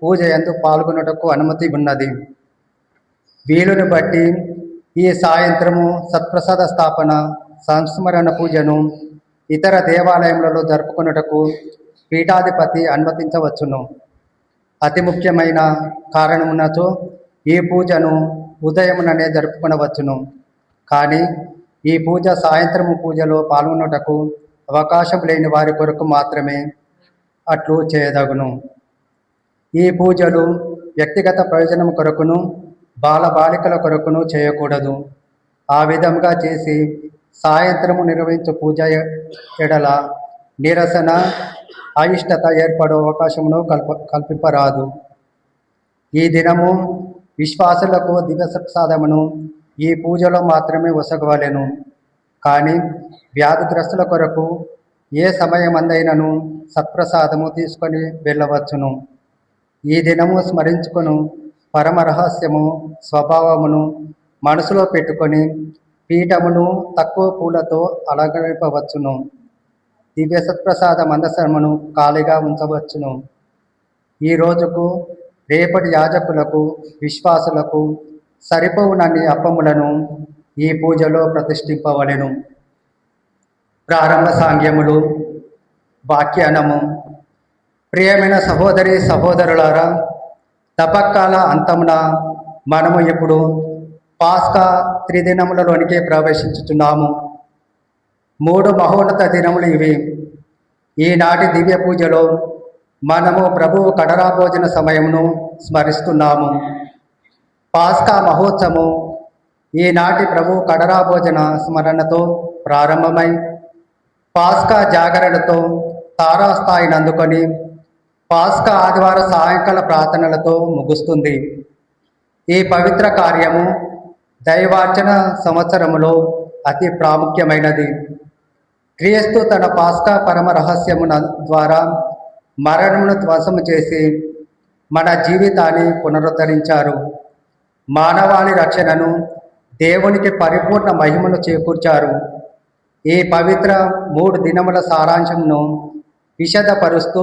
పూజ యందు పాల్గొనుటకు అనుమతి ఉన్నది. వీలుని బట్టి ఈ సాయంత్రము సత్ప్రసాద స్థాపన, సంస్మరణ పూజను ఇతర దేవాలయములలో జరుపుకొనుటకు పీఠాధిపతి అనుమతించవచ్చును. అతి ముఖ్యమైన కారణమునచో ఈ పూజను ఉదయముననే జరుపుకొనవచ్చును. కానీ ఈ పూజ సాయంత్రము పూజలో పాల్గొనుటకు అవకాశం లేని వారి కొరకు మాత్రమే అట్లు చేయదగును. ఈ పూజలు వ్యక్తిగత ప్రయోజనం కొరకును బాలబాలికల కొరకును చేయకూడదు. ఆ విధంగా చేసి సాయంత్రము నిర్వహించు పూజ ఎడల నిరసన, అయిష్టత ఏర్పడే అవకాశమును కల్పింపరాదు. ఈ దినము విశ్వాసులకు దివ్యప్రసాదమును ఈ పూజలో మాత్రమే ఒసగవలెను. కానీ వ్యాధిగ్రస్తుల కొరకు ఏ సమయమందైనను సత్ప్రసాదము తీసుకొని వెళ్ళవచ్చును. ఈ దినము స్మరించుకొను పరమ రహస్యము స్వభావమును మనసులో పెట్టుకొని పీఠమును తక్కువ పూలతో అలంకరింపవచ్చును. దివ్య సత్ప్రసాద మందసమును ఖాళీగా ఉంచవచ్చును. ఈ రోజుకు రేపటి యాజకులకు, విశ్వాసులకు సరిపోవునన్ని అప్పములను ఈ పూజలో ప్రతిష్ఠింపవలెను. ప్రారంభ సాంగ్యములు. వాక్యానము. ప్రియమైన సహోదరి సహోదరులారా, తపక్కాల అంతమున మనము ఇప్పుడు పాస్కా త్రిదినములలోనికి ప్రవేశించుతున్నాము. 3 మహోన్నత దినములు ఇవి. ఈనాటి దివ్య పూజలో మనము ప్రభువు కడరా భోజన సమయమును స్మరిస్తున్నాము. పాస్కా మహోత్సవం ఈనాటి ప్రభు కడరా భోజన స్మరణతో ప్రారంభమై పాస్కా జాగరణతో తారాస్థాయిని అందుకొని పాస్కా ఆదివార సాయంకాల ప్రార్థనలతో ముగుస్తుంది. ఈ పవిత్ర కార్యము దైవార్చన సంవత్సరములో అతి ప్రాముఖ్యమైనది. క్రీస్తు తన పాస్కా పరమ రహస్యమున ద్వారా మరణమును ధ్వంసము చేసి మన జీవితాన్ని పునరుద్ధరించారు. మానవాళి రక్షణను, దేవునికి పరిపూర్ణ మహిమను చేకూర్చారు. ఈ పవిత్ర 3 దినముల సారాంశమును విశదపరుస్తూ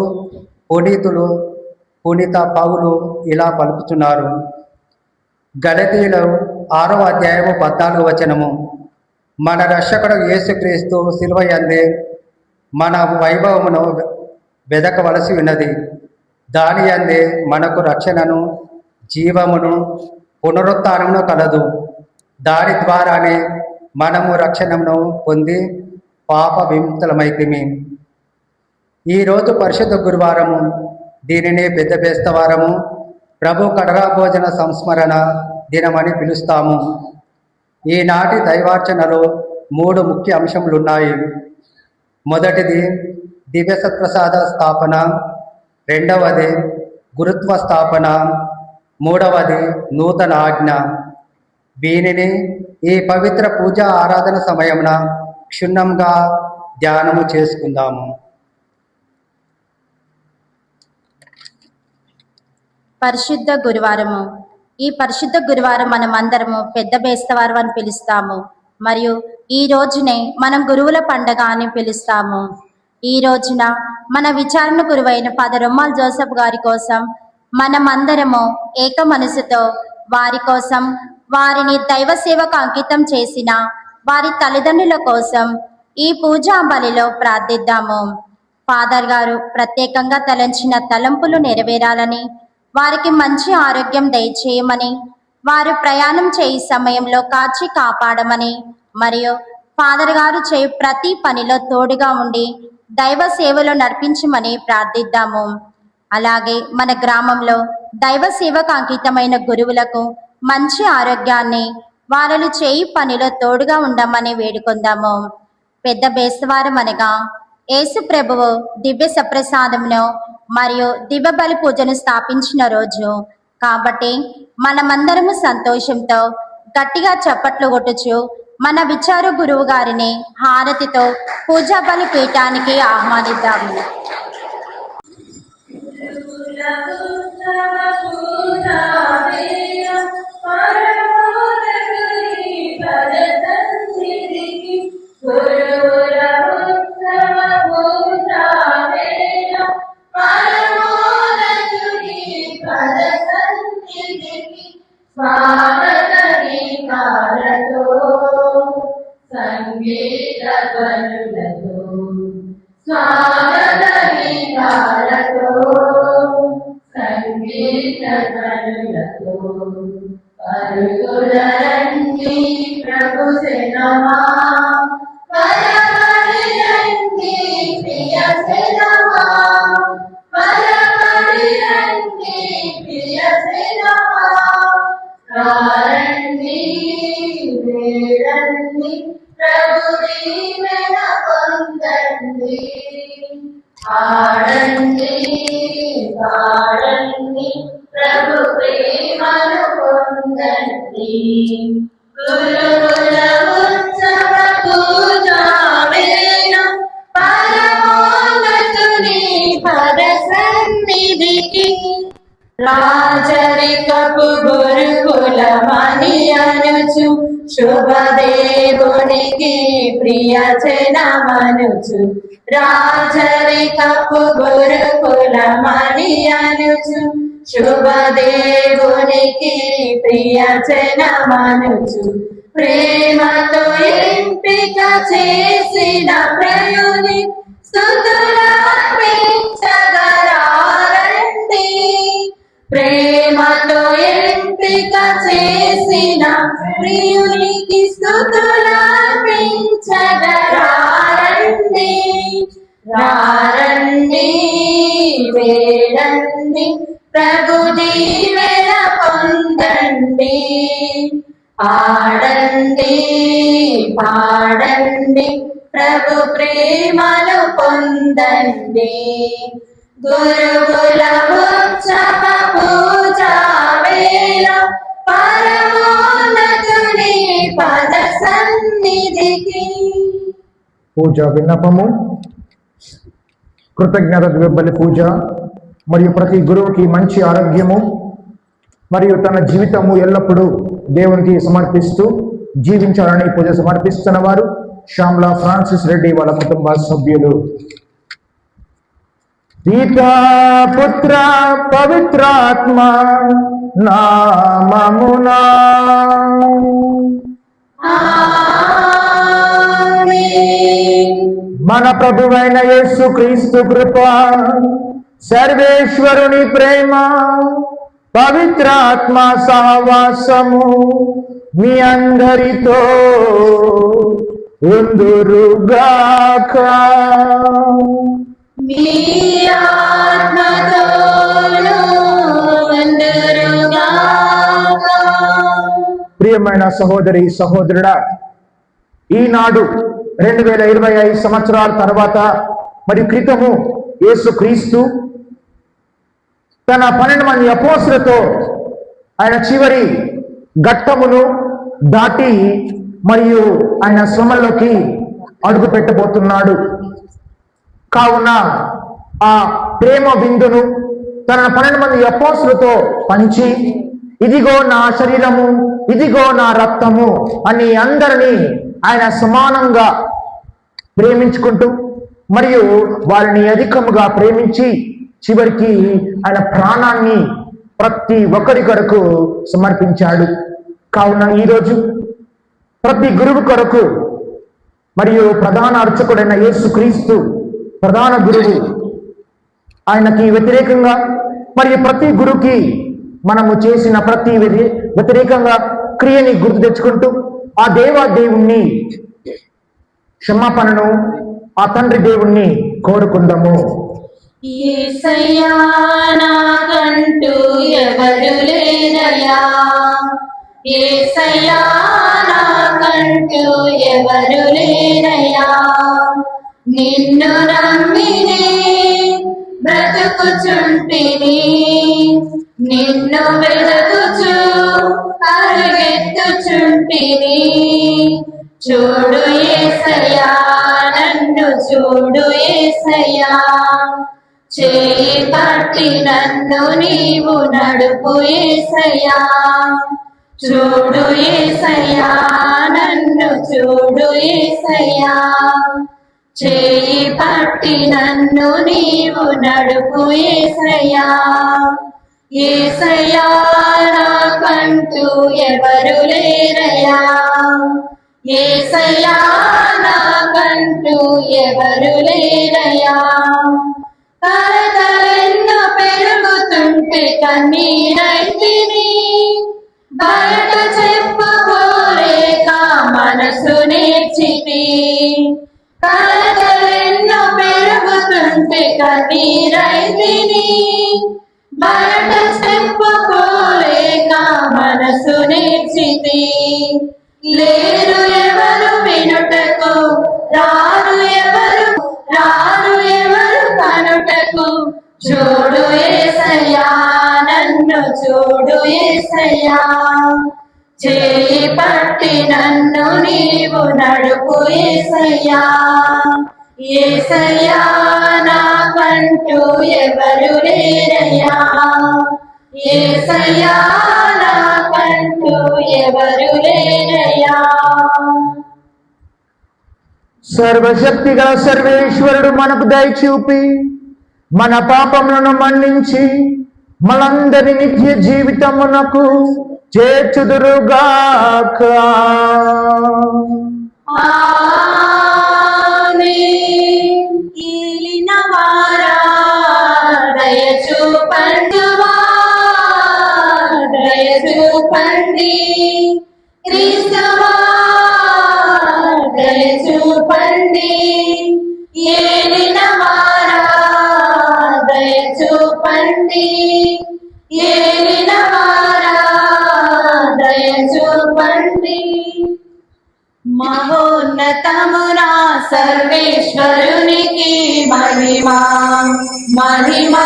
పునీత పౌలు ఇలా పలుకుతున్నారు. గలతీయులు 6వ అధ్యాయము 14వ వచనము. మన రక్షకుడు యేసుక్రీస్తు శిలువ యందే మన వైభవమును వెదకవలసి ఉన్నది. దాని యందే మనకు రక్షణను, జీవమును, పునరుత్థానమును కలదు. దాని ద్వారానే మనము రక్షణను పొంది పాప విముక్తులమైతిమి. ఈరోజు పరిశుద్ధ గురువారము. దీనిని పెద్ద బేస్తవారము, ప్రభు కడరా భోజన సంస్మరణ దినమని పిలుస్తాము. ఈనాటి దైవార్చనలో 3 ముఖ్య అంశములున్నాయి. మొదటిది దివ్య సత్ప్రసాద స్థాపన, రెండవది గురుత్వ స్థాపన, మూడవది నూతన ఆజ్ఞ. దీనిని ఈ పవిత్ర పూజా ఆరాధన సమయమున క్షుణ్ణంగా ధ్యానము చేసుకుందాము. పరిశుద్ధ గురువారము. ఈ పరిశుద్ధ గురువారం మనమందరము పెద్ద బేస్తవారం అని పిలుస్తాము. మరియు ఈ రోజునే మనం గురువుల పండగ అని పిలుస్తాము. ఈ రోజున మన విచారణ గురువైన ఫాదర్ రొమ్మాల్ జోసెఫ్ గారి కోసం మనమందరము ఏక మనసుతో వారి కోసం, వారిని దైవ సేవకు అంకితం చేసిన వారి తల్లిదండ్రుల కోసం ఈ పూజా బలిలో ప్రార్థిద్దాము. ఫాదర్ గారు ప్రత్యేకంగా తలంచిన తలంపులు నెరవేరాలని, వారికి మంచి ఆరోగ్యం దయచేయమని, వారు ప్రయాణం చేయి సమయంలో కాచి కాపాడమని, మరియు ఫాదర్ గారు చేయు ప్రతి పనిలో తోడుగా ఉండి దైవ సేవలో నడిపించమని ప్రార్థిద్దాము. అలాగే మన గ్రామంలో దైవ సేవకు అంకితమైన గురువులకు మంచి ఆరోగ్యాన్ని, వారు చేయి పనిలో తోడుగా ఉండమని వేడుకొందాము. పెద్ద బేస్తవారం అనగా యేసు ప్రభువు దివ్య సప్రసాదమును మరియు దివ్య బలి పూజను స్థాపించిన రోజు. కాబట్టి మనమందరము సంతోషంతో గట్టిగా చప్పట్లు కొట్టుచు మన విచార గురువు గారిని హారతితో పూజా బలి పీఠానికి ఆహ్వానిద్దాము. గురువుల ఉత్సవ పూజా స్వాగత గీతాలతో సంగీత ధ్వనులతో స్వాగత గీతాలతో సంగీత ధ్వనులతో పరుగులరండి ప్రభు శరణమా పరమడి రండి ప్రియ శరణమా పరమడి రండి ప్రియ శరణమా రండి వేడండి ప్రభు దీవెన పొందండి ఆడండి పాడండి ప్రభు ప్రేమను పొందండి గురువుల ఉత్సవ పూజా వేళ పరమోన్నతుని పద సన్నిధికి రాజరికపు గురుకులమని అనుచు శుభదేవునికి ప్రియజనమనుచు రాజరికపు గురుకులమని అనుచు శుభదేవునికి ప్రియజనమనుచు ప్రేమతో ఎంపిక చేసిన ప్రియుని స్తుతులర్పించగరారండి ప్రేమతో ఎంపిక చేసిన ప్రియునికి స్తుతులర్పించగరారండి రారండి వేడండి ప్రభు దీవెన పొందండి ఆడండి పాడండి ప్రభు ప్రేమను పొందండి గురువుల ఉత్సవ పూజా వేళ పరమోన్నతుని పద సన్నిధికి. పూజ విన్నపము. కృతజ్ఞత బలి పూజ మరియు ప్రతి గురువుకి మంచి ఆరోగ్యము మరియు తన జీవితము ఎల్లప్పుడూ దేవునికి సమర్పిస్తూ జీవించాలని పూజ సమర్పిస్తున్న వారు శ్యామ్లా ఫ్రాన్సిస్ రెడ్డి వాళ్ళ కుటుంబ సభ్యులు. పితా పుత్ర పవిత్రాత్మ నామమునా మన ప్రభువైన యేసు క్రీస్తు కృప సర్వేశ్వరుని ప్రేమ పవిత్రాత్మ సహవాసము మీ అందరితో ఉందురుగాక. మీ ఆత్మతోను ఉందురుగాక. ప్రియమైన సహోదరి సహోదరుడా, ఈనాడు 2025 సంవత్సరాల తర్వాత మరియు క్రితము యేసు క్రీస్తు తన 12 మంది అపోస్తులతో ఆయన చివరి ఘట్టమును దాటి మరియు ఆయన శ్రమల్లోకి అడుగు పెట్టబోతున్నాడు. కావున ఆ ప్రేమ బిందును తన 12 మంది అపోస్తులతో పంచి, ఇదిగో నా శరీరము, ఇదిగో నా రక్తము అని అందరినీ ఆయన సమానంగా ప్రేమించుకుంటూ మరియు వారిని అధికముగా ప్రేమించి చివరికి ఆయన ప్రాణాన్ని ప్రతి ఒక్కరి కొరకు సమర్పించాడు. కావున ఈరోజు ప్రతి గురువు కొరకు మరియు ప్రధాన అర్చకుడైన యేసు క్రీస్తు ప్రధాన గురువు, ఆయనకి వ్యతిరేకంగా మరియు ప్రతి గురువుకి మనము చేసిన ప్రతి వ్యతిరేకంగా క్రియని గుర్తు తెచ్చుకుంటూ ఆ దేవుణ్ణి క్షమాపణను ఆ తండ్రి దేవుణ్ణి కోరుకుందాము. యేసయ్యా నాకంటూ ఎవరు లేరయ్యా, యేసయ్యా నాకంటూ ఎవరు లేరయ్యా, నిన్ను నమ్మినే బ్రతుకుచుంటిని, నిన్ను వెతుకుచు అరుగెత్తుచుంటిని. చూడు యేసయ్యా నన్ను చూడు యేసయ్యా, చేయి పట్టి నన్ను నీవు నడుపు యేసయ్యా. చూడు యేసయ్యా నన్ను చూడు యేసయ్యా, చేయి పట్టి నన్ను నీవు నడుపు యేసయ్యా. యేసయ్యా నాకంటూ నాకంటూ ఎవరు లేరయ్యా, యేసయ్యా నాకంటూ ఎవరు లేరయ్యా. కలతలెన్నో పెరుగుతుంటే కన్నీరైతిని, బయట చెప్పుకోలేక మనసు నేర్చితి. కలతలెన్నో పెరుగుతుంటే కన్నీరైతిని, బయట చెప్పుకోలేక మనసు నేర్చితి. లేరు ఎవరు వినుటకు, రారు ఎవరు కనుటకు, చూడు యేసయ్యా నన్ను చూడు యేసయ్యా. చేయి పట్టి నన్ను నీవు నడుపు యేసయ్యా, యేసయ్యా నాకంటూ ఎవరు లేరయ్యా, యేసయ్యా నాకంటూ ఎవరు లేరయ్యా. సర్వశక్తి గల సర్వేశ్వరుడు మనకు దయ చూపి మన పాపములను మన్నించి మనందరి నిత్య జీవితమునకు చేర్చుదురుగాక. ఆమేన్. ఏలినవారా దయ చూపండువా, దయ చూపండి. క్రీస్తువా దయ చూపండి. ఏలినవారా దయ చూపండి, ఏలినవారా దయ చూపండి. మహోన్నతమునా సర్వేశ్వరునికి మహిమా మహిమా.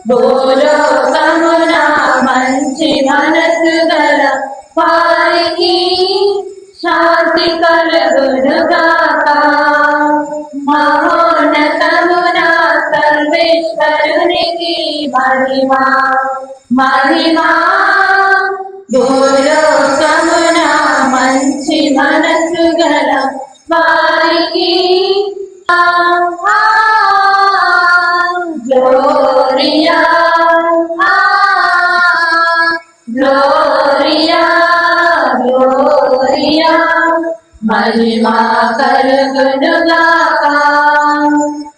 భూలోకమున మంచి మనసు గల వారికి శాంతి కలుగునుగాక. మహోన్నతమున సర్వేశ్వరునికి మహిమా మహిమా. భూలోకమున మంచి మనసు గల వారికి గ్లోరియా గ్లోరియా గ్లోరియా. మహిమా కలుగునుగాక.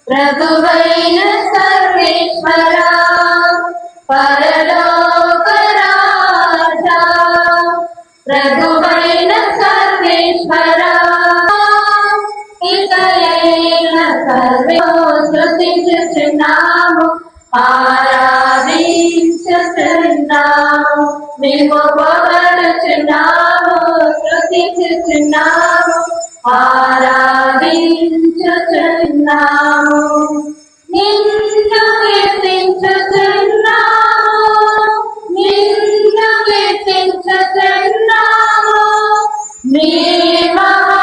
ప్రభువైన సర్వేశ్వరా పరలోక రాజా, ప్రభువైన సర్వేశ్వరా ఇకయైన సర్వే స్తుతించుచున్నాము, ఆరాధించుచున్నాము, మేము పొగడుచున్నాము, స్తుతించుచున్నాము, ఆరాధించుచున్నాము. నిన్ను కీర్తించుచున్నాము, నిన్ను కీర్తించుచున్నాము. నీ మహావైభవమునకై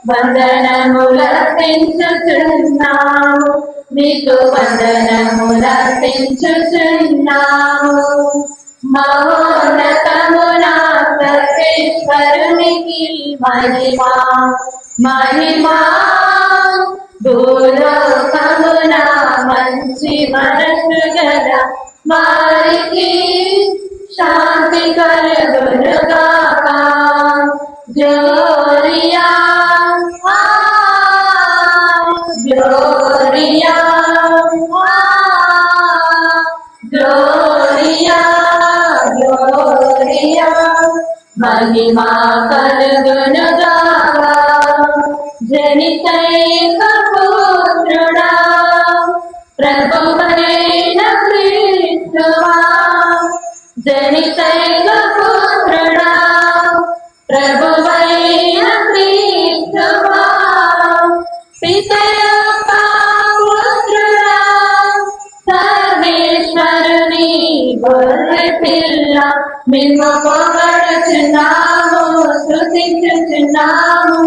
వందనములర్పించుచున్నాము, నీకు వందనములర్పించుచున్నాము. మహోన్నతమునా సర్వేశ్వరునికి మహిమా మహిమా. భూలోకమున మంచి మనసు గల వారికి శాంతి కలుగునుగాక. Gloria Gloria Gloria Gloria. మహిమా కలుగునుగాక. జనితైక పుత్రుడా ప్రభువైన క్రీస్తువా, జనితైక పుత్రుడా ప్రభువైన క్రీస్తువా. పితయొక్క పుత్రుడా సర్వేశ్వరుని గొర్రె పిల్ల, మేము పొగడుచున్నాము, స్తుతించుచున్నాము,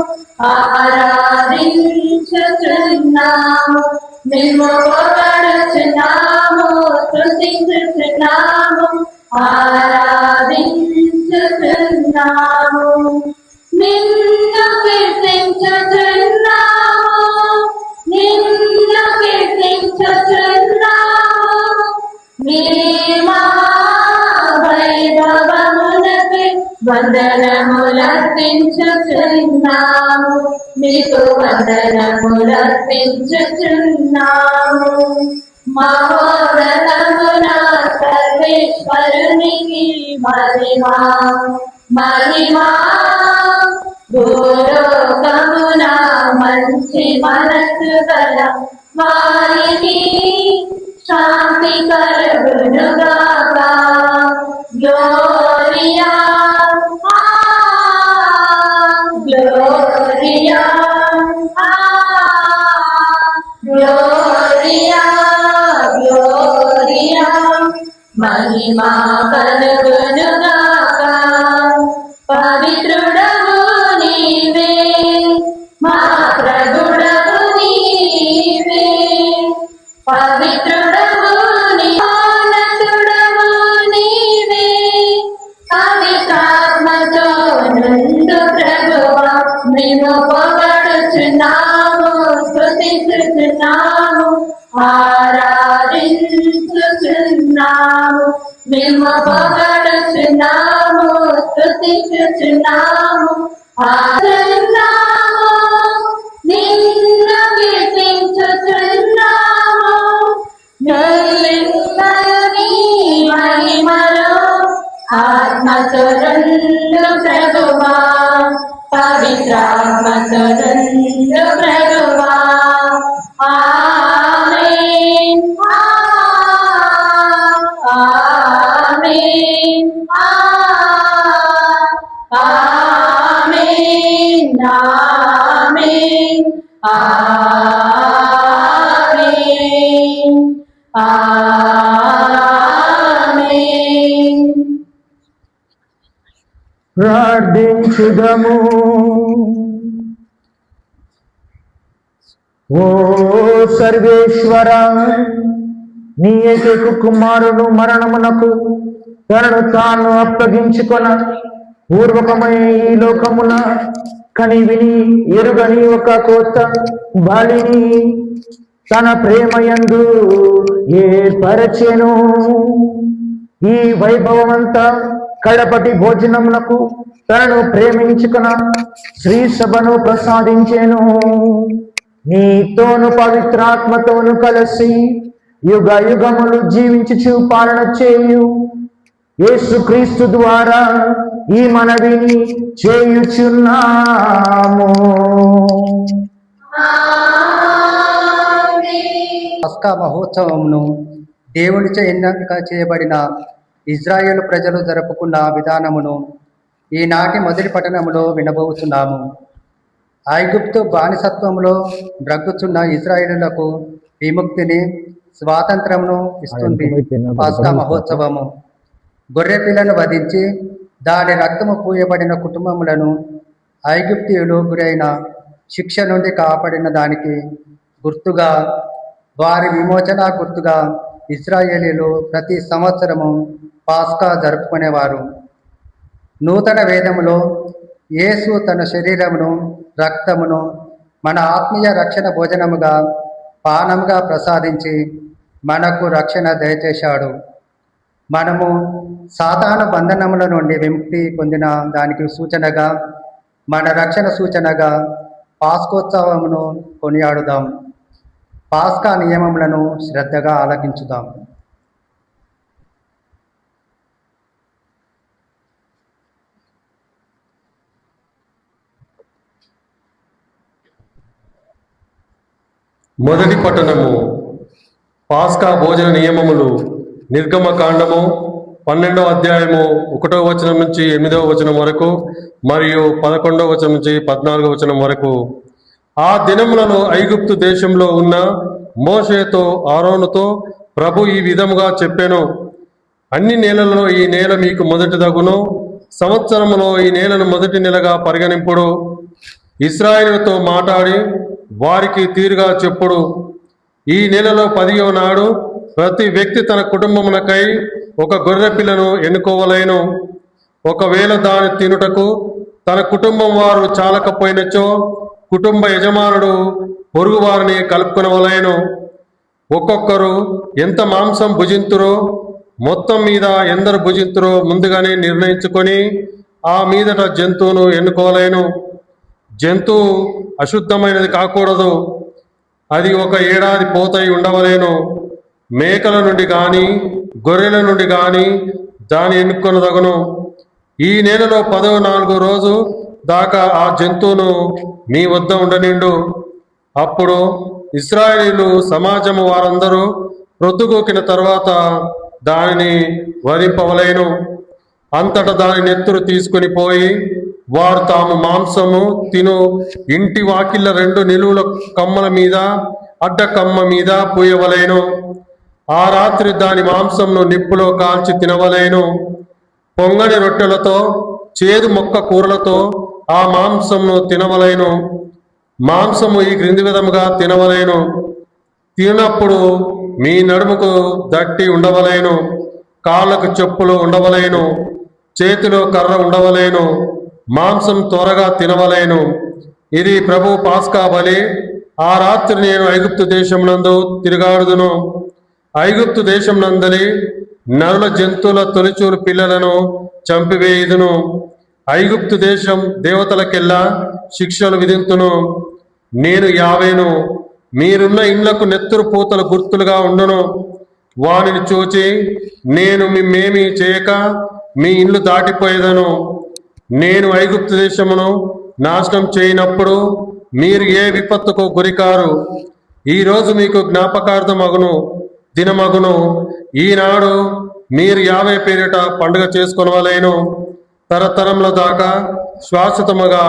ఆరాధించుచున్నాము, మేము పొగడుచున్నాము, స్తుతించుచున్నాము, ఆరాధించుచున్నాము. నిన్ను కీర్తించుచున్నాము, నిన్ను కీర్తించుచున్నాము. నీ వందనములర్పించుచున్నాము, మీకు వందనములర్పించుచున్నాము. మహోన్నతమున సర్వేశ్వరునికి మహిమా మహిమా, భూలోకమున మంచి మనసు గల వారికి శాంతి కలుగునుగాక. గ్లోరియా గ్లోరియా గ్లోరియా గ్లోరియా, మహిమా కలుగునుగాక. పవిత్రుడవు నీవే, మా ప్రభుడవు నీవే. పవిత్రుడవు నీవుడవు నీవే, పవిత్రాత్మతో నుండు ప్రభువా. మేము పొగడుచున్నాము, స్తుతించుచున్నాము, ఆరాధించుచున్నాము. మేము పొగడుచున్నాము, స్తుతించుచున్నాము, ఆరాధిస్తున్నాము, నిన్ను కీర్తించుచున్నాము. నీ మహిమలో ఆత్మతో రెండు ప్రభువా, పవిత్రాత్మతో రెండు ప్రభువా. ఆమేన్ ఆమేన్ ఆమేన్ ఆమేన్ ఆమేన్ ఆమేన్. ప్రార్థించుదము. ఓ సర్వేశ్వర, నీ ఏకైక కుమారుడు మరణమునకు తనను తాను అప్పగించుకొన పూర్వకమై ఈ లోకమున కని విని ఎరుగని ఒక కొత్త బలిని తన ప్రేమయందు ఏర్పరచెను. ఈ వైభవమంతా కడపటి భోజనమునకు తనను ప్రేమించుకున్న శ్రీ సభను ప్రసాదించెను. నీతోను పవిత్రాత్మతోను కలిసి యుగ యుగములు జీవించుచు పాలన చేయు యేసుక్రీస్తు ద్వారా ఈ మనవిని చేయుచున్నాము. పస్కా మహోత్సవమును దేవునిచే ఎన్నిక చేయబడిన ఇజ్రాయేలు ప్రజలు జరుపుకున్న విధానమును ఈనాటి మొదటి పట్టణములో వినబోతున్నాము. ఐగుప్తు బానిసత్వములో బ్రగ్గుచున్న ఇజ్రాయేలులకు విముక్తిని, స్వాతంత్రమును ఇస్తుంది పస్కా మహోత్సవము. గొర్రె పిల్లను వధించి దాని రక్తము పూయబడిన కుటుంబములను ఐగుప్తీయులు గురైన శిక్ష నుండి కాపాడిన దానికి గుర్తుగా, వారి విమోచన గుర్తుగా ఇశ్రాయేలీలు ప్రతి సంవత్సరము పాస్కా జరుపుకునేవారు. నూతన వేదములో యేసు తన శరీరమును, రక్తమును మన ఆత్మీయ రక్షణ భోజనముగా, పానముగా ప్రసాదించి మనకు రక్షణ దయచేశాడు. మనము సాతాను బంధనముల నుండి విముక్తి పొందిన దానికి సూచనగా, మన రక్షణ సూచనగా పాస్కోత్సవమును కొనియాడుదాం. పాస్కా నియమములను శ్రద్ధగా ఆలకించుదాం. మొదటి పట్టణము. పాస్కా భోజన నియమములు. నిర్గమకాండము 12వ అధ్యాయము 1వ వచనం నుంచి 8వ వచనం వరకు మరియు 11వ వచనం నుంచి 14వ వచనం వరకు. ఆ దినములలో ఐగుప్తు దేశంలో ఉన్న మోషేతో ఆరోనుతో ప్రభు ఈ విధముగా చెప్పెను, అన్ని నెలలలో ఈ నెల మీకు మొదటిదగును, సంవత్సరములో ఈ నెలను మొదటి నెలగా పరిగణింపుడు. ఇశ్రాయేలుతో మాట్లాడి వారికి తీరుగా చెప్పుడు. ఈ నెలలో 10వ నాడు ప్రతి వ్యక్తి తన కుటుంబమునకై ఒక గొర్రె పిల్లను ఎన్నుకోవలేను. ఒకవేళ దాని తినుటకు తన కుటుంబం వారు చాలకపోయినచో కుటుంబ యజమానుడు పొరుగు వారిని కలుపుకొనవలేను. ఒక్కొక్కరు ఎంత మాంసం భుజింతురో మొత్తం మీద ఎందరు భుజింతురో ముందుగానే నిర్ణయించుకొని ఆ మీదట జంతువును ఎన్నుకోలేను. జంతువు అశుద్ధమైనది కాకూడదు, అది 1 ఏడాది పోతై ఉండవలేను. మేకల నుండి గాని గొర్రెల నుండి గాని దాని ఎన్నుకొనదగును. ఈ నెలలో 14వ రోజు దాకా ఆ జంతువును మీ వద్ద ఉండనిండు. అప్పుడు ఇశ్రాయేలీయులు సమాజము వారందరూ ప్రొద్దుగూకిన తర్వాత దానిని వధింపవలేను. అంతటా దాని నెత్తురు తీసుకుని పోయి వారు తాము మాంసము తిను ఇంటి వాకిళ్ళ 2 నిలువుల కమ్మల మీద అడ్డ కమ్మ మీద పూయవలేను. ఆ రాత్రి దాని మాంసంను నిప్పులో కాల్చి తినవలేను. పొంగని రొట్టెలతో చేదు మొక్క కూరలతో ఆ మాంసంను తినవలేను. మాంసము ఈ క్రింది విధముగా తినవలేను. తినప్పుడు మీ నడుముకు దట్టి ఉండవలేను, కాళ్ళకు చెప్పులు ఉండవలేను, చేతిలో కర్ర ఉండవలేను. మాంసం త్వరగా తినవలేను. ఇది ప్రభు పాస్కా బలి. ఆ రాత్రి నేను ఐగుప్తు దేశమునందు తిరుగాడుదును. ఐగుప్తు దేశమునందలి నరుల జంతువుల తొలిచూలు పిల్లలను చంపివేయుదును. ఐగుప్తు దేశం దేవతలకెల్లా శిక్షలు విధింతును. నేను యావేను. మీరున్న ఇండ్లకు నెత్తురు పూతల గుర్తులుగా ఉండును. వానిని చూచి నేను మిమ్మేమీ చేయక మీ ఇండ్లు దాటిపోయేదను. నేను ఐగుప్తు దేశమును నాశనం చేయనప్పుడు మీరు ఏ విపత్తుకు గురికారు. ఈరోజు మీకు జ్ఞాపకార్థమగును దినమగును. ఈనాడు మీరు 50 పేరిట పండుగ చేసుకొనవలేను. తరతరముల దాకా శాశ్వతముగా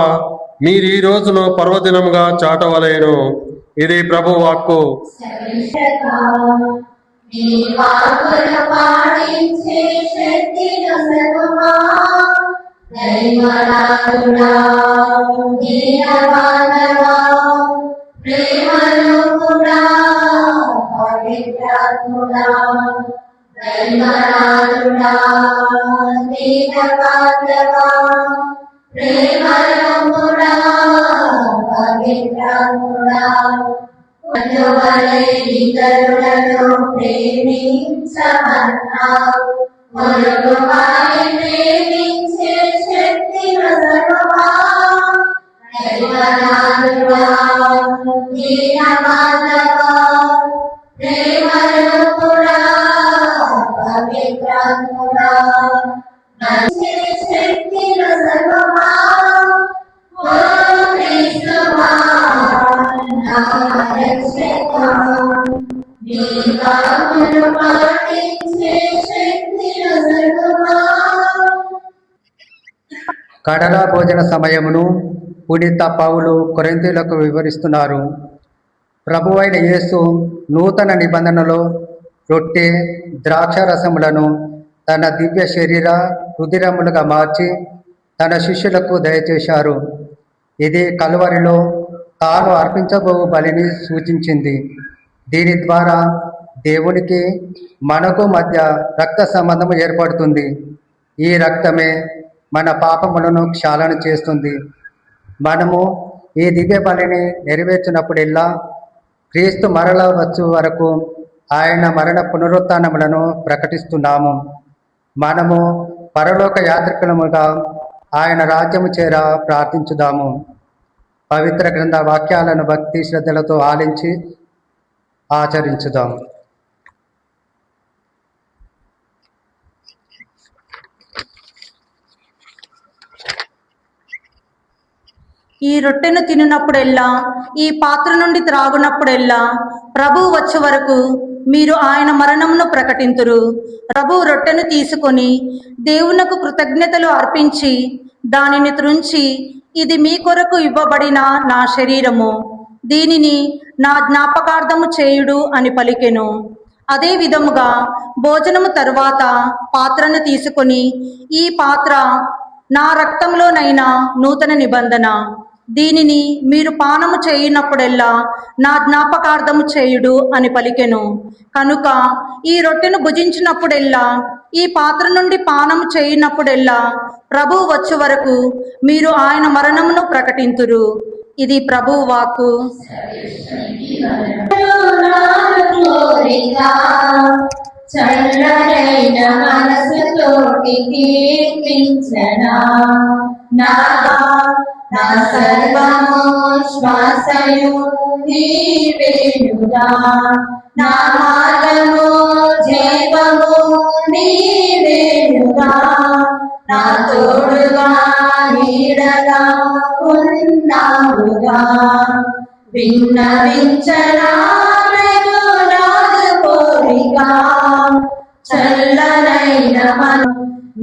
మీరు ఈ రోజును పర్వదినముగా చాటవలేను. ఇది ప్రభు వాక్కు. నీ వాక్కులు పాటించే శక్తి నొసగుమా. దైవనాథుడా, దీనవానవా, ప్రేమరూపుడా, పవిత్రాత్ముడా, దైవనాథుడా, దీనవానవా, ప్రేమరూపుడా, పవిత్రాత్ముడా, అందువలే ఇతరులను ప్రేమించమన్నావు. పొరుగువారిని ప్రేమించే శక్తి నొసగుమా. దైవనాథుడా, దీనవానవా, ప్రేమరూపుడా, పవిత్రాత్ముడా, మంచి శక్తి నొసగుమా. ఓ క్రీస్తువా, నా రక్షకా, నీ వాక్కులు పాటించే శక్తి నొసగుమా. కడల భోజన సమయమును పునీత పౌలు కొరింథీయులకు వివరిస్తున్నారు. ప్రభువైన యేసు నూతన నిబంధనలో రొట్టె ద్రాక్షారసములను తన దివ్య శరీర రుధిరములుగా మార్చి తన శిష్యులకు దయచేశారు. ఇది కలువరిలో తాను అర్పించబో బలిని సూచించింది. దీని ద్వారా దేవునికి మనకు మధ్య రక్త సంబంధం ఏర్పడుతుంది. ఈ రక్తమే మన పాపములను క్షాళన చేస్తుంది. మనము ఈ దివ్య బలిని నెరవేర్చినప్పుడెల్లా క్రీస్తు మరల వచ్చు వరకు ఆయన మరణ పునరుత్థానములను ప్రకటిస్తున్నాము. మనము పరలోక యాత్రికులముగా ఆయన రాజ్యము చేర ప్రార్థించుదాము. పవిత్ర గ్రంథ వాక్యాలను భక్తి శ్రద్ధలతో ఆలించి ఆచరించుదాం. ఈ రొట్టెను తినునప్పుడెల్లా, ఈ పాత్ర నుండి త్రాగునప్పుడెల్లా ప్రభువు వచ్చే వరకు మీరు ఆయన మరణమును ప్రకటింతురు. ప్రభువు రొట్టెను తీసుకొని దేవునకు కృతజ్ఞతలు అర్పించి దానిని త్రుంచి, ఇది మీ కొరకు ఇవ్వబడిన నా శరీరము, దీనిని నా జ్ఞాపకార్థము చేయుడు అని పలికెను. అదే విధముగా భోజనము తరువాత పాత్రను తీసుకొని, ఈ పాత్ర నా రక్తంలోనైనా నూతన నిబంధన, దీనిని మీరు పానము చేయునప్పుడెల్లా నా జ్ఞాపకార్థము చేయుడు అని పలికెను. కనుక ఈ రొట్టెను భుజించినప్పుడెల్లా, ఈ పాత్ర నుండి పానము చేయునప్పుడెల్లా ప్రభువు వచ్చే వరకు మీరు ఆయన మరణమును ప్రకటింతురు. ఇది ప్రభువు వాక్కు. చల్లనైన మనసుతోటి కీర్తించనా నాదా నా సర్వము శ్వాసయు నీవేనుగా నా మార్గము జీవము నీవేనుగా నా తోడుగా నీడగా ఉన్నావుగా విన్నవించనా కోరిక చల్లనైన మన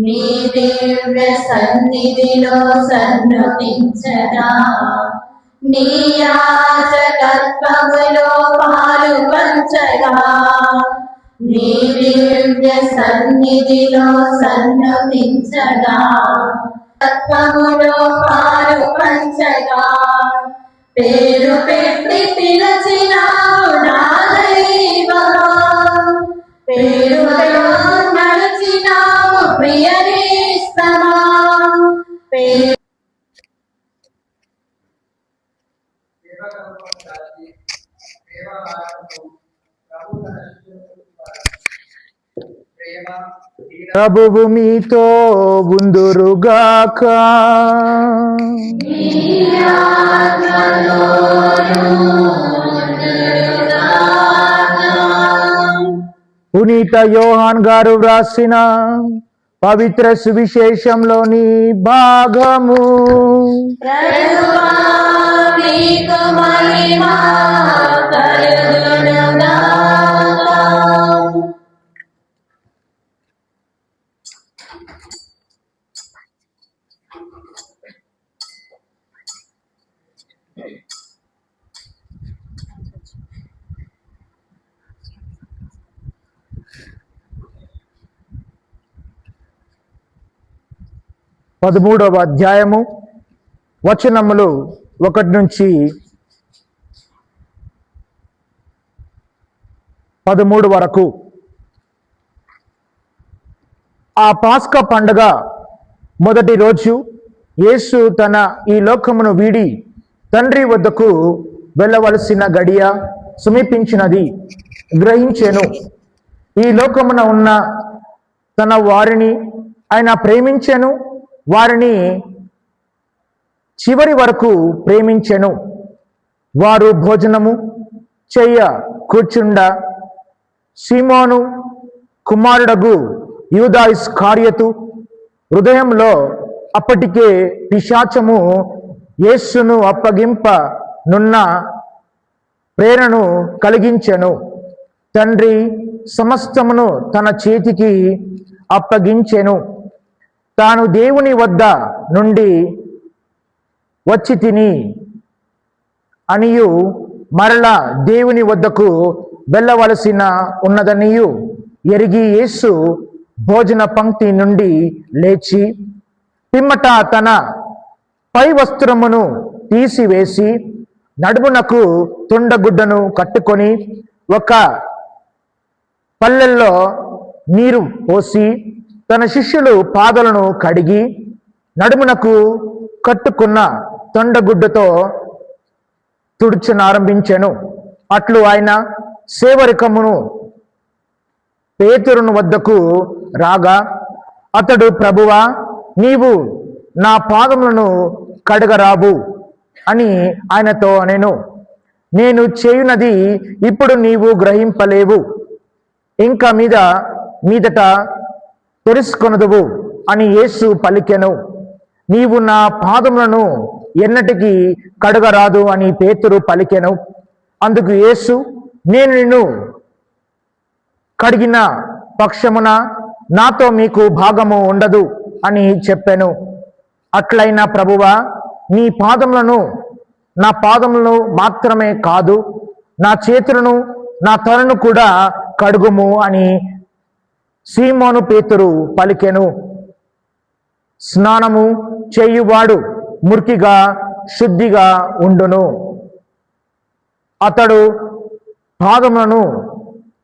నీ దివ్య సన్నిధిలో సన్నుతించనా నీ యాజకత్వములో పాలు పంచగా నీ దివ్య సన్నిధిలో సన్నుతించగా తత్వములో పాలు పంచగా పేరు పెట్టి పిలచినావు నా దైవమా పేరులో నడిచినావు ప్రియనేస్తమా ప్రభువు మీతో ఉందురుగాక. పునీత యోహాన్ గారు వ్రాసిన పవిత్ర సువిశేషంలోని భాగము. ప్రభువా నీకు మహిమ కలుగునుగాక. పదమూడవ అధ్యాయము వచనములు 1 నుంచి 13 వరకు. ఆ పాస్కా పండగ మొదటి రోజు యేసు తన ఈ లోకమును వీడి తండ్రి వద్దకు వెళ్ళవలసిన గడియ సమీపించినది గ్రహించెను. ఈ లోకమున ఉన్న తన వారిని ఆయన ప్రేమించెను, వారిని చివరి వరకు ప్రేమించెను. వారు భోజనము చెయ్య కూర్చుండ సీమోను కుమారుడగు యూదా ఇస్కారియతు హృదయంలో అప్పటికే పిశాచము యేసును అప్పగింప నున్న ప్రేరణను కలిగించెను. తండ్రి సమస్తమును తన చేతికి అప్పగించెను. తాను దేవుని వద్ద నుండి వచ్చి తిని అనియు మరలా దేవుని వద్దకు వెళ్ళవలసిన ఉన్నదనియు ఎరిగి యేసు భోజన పంక్తి నుండి లేచి పిమ్మట తన పై వస్త్రమును తీసివేసి నడుమునకు తుండగుడ్డను కట్టుకొని ఒక పల్లెల్లో నీరు పోసి తన శిష్యులు పాదలను కడిగి నడుమునకు కట్టుకున్న తొండగుడ్డతో తుడుచనారంభించెను. అట్లు ఆయన సేవరికమును పేతురును వద్దకు రాగా అతడు, ప్రభువా, నీవు నా పాదములను కడగరావు అని ఆయనతో అనెను. నేను చేయునది ఇప్పుడు నీవు గ్రహింపలేవు, ఇంకా మీదట తెలుసుకొనదువు అని యేసు పలికెను. నీవు నా పాదములను ఎన్నటికీ కడగరాదు అని పేతురు పలికెను. అందుకు యేసు, నేను నిన్ను కడిగిన పక్షమున నాతో మీకు భాగము ఉండదు అని చెప్పెను. అట్లైన ప్రభువా, నీ పాదములను, నా పాదములను మాత్రమే కాదు, నా చేతులను, నా తలను కూడా కడుగుము అని సీమోను పేతురు పలికెను. స్నానము చేయువాడు మురికిగా శుద్ధిగా ఉండును. అతడు పాదములను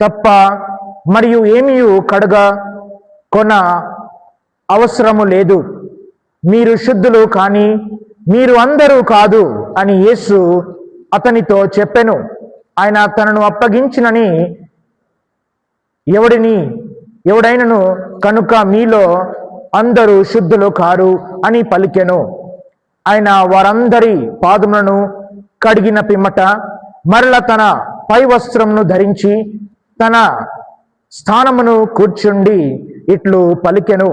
తప్ప మరియు ఏమీ కడగ కొన అవసరము లేదు. మీరు శుద్ధులు కానీ మీరు అందరూ కాదు అని యేసు అతనితో చెప్పెను. ఆయన తనను అప్పగించినని ఎవడైనను కనుక మీలో అందరూ శుద్ధులు కారు అని పలికెను. ఆయన వారందరి పాదములను కడిగిన పిమ్మట మరల తన పై వస్త్రమును ధరించి తన స్థానమును కూర్చుండి ఇట్లు పలికెను,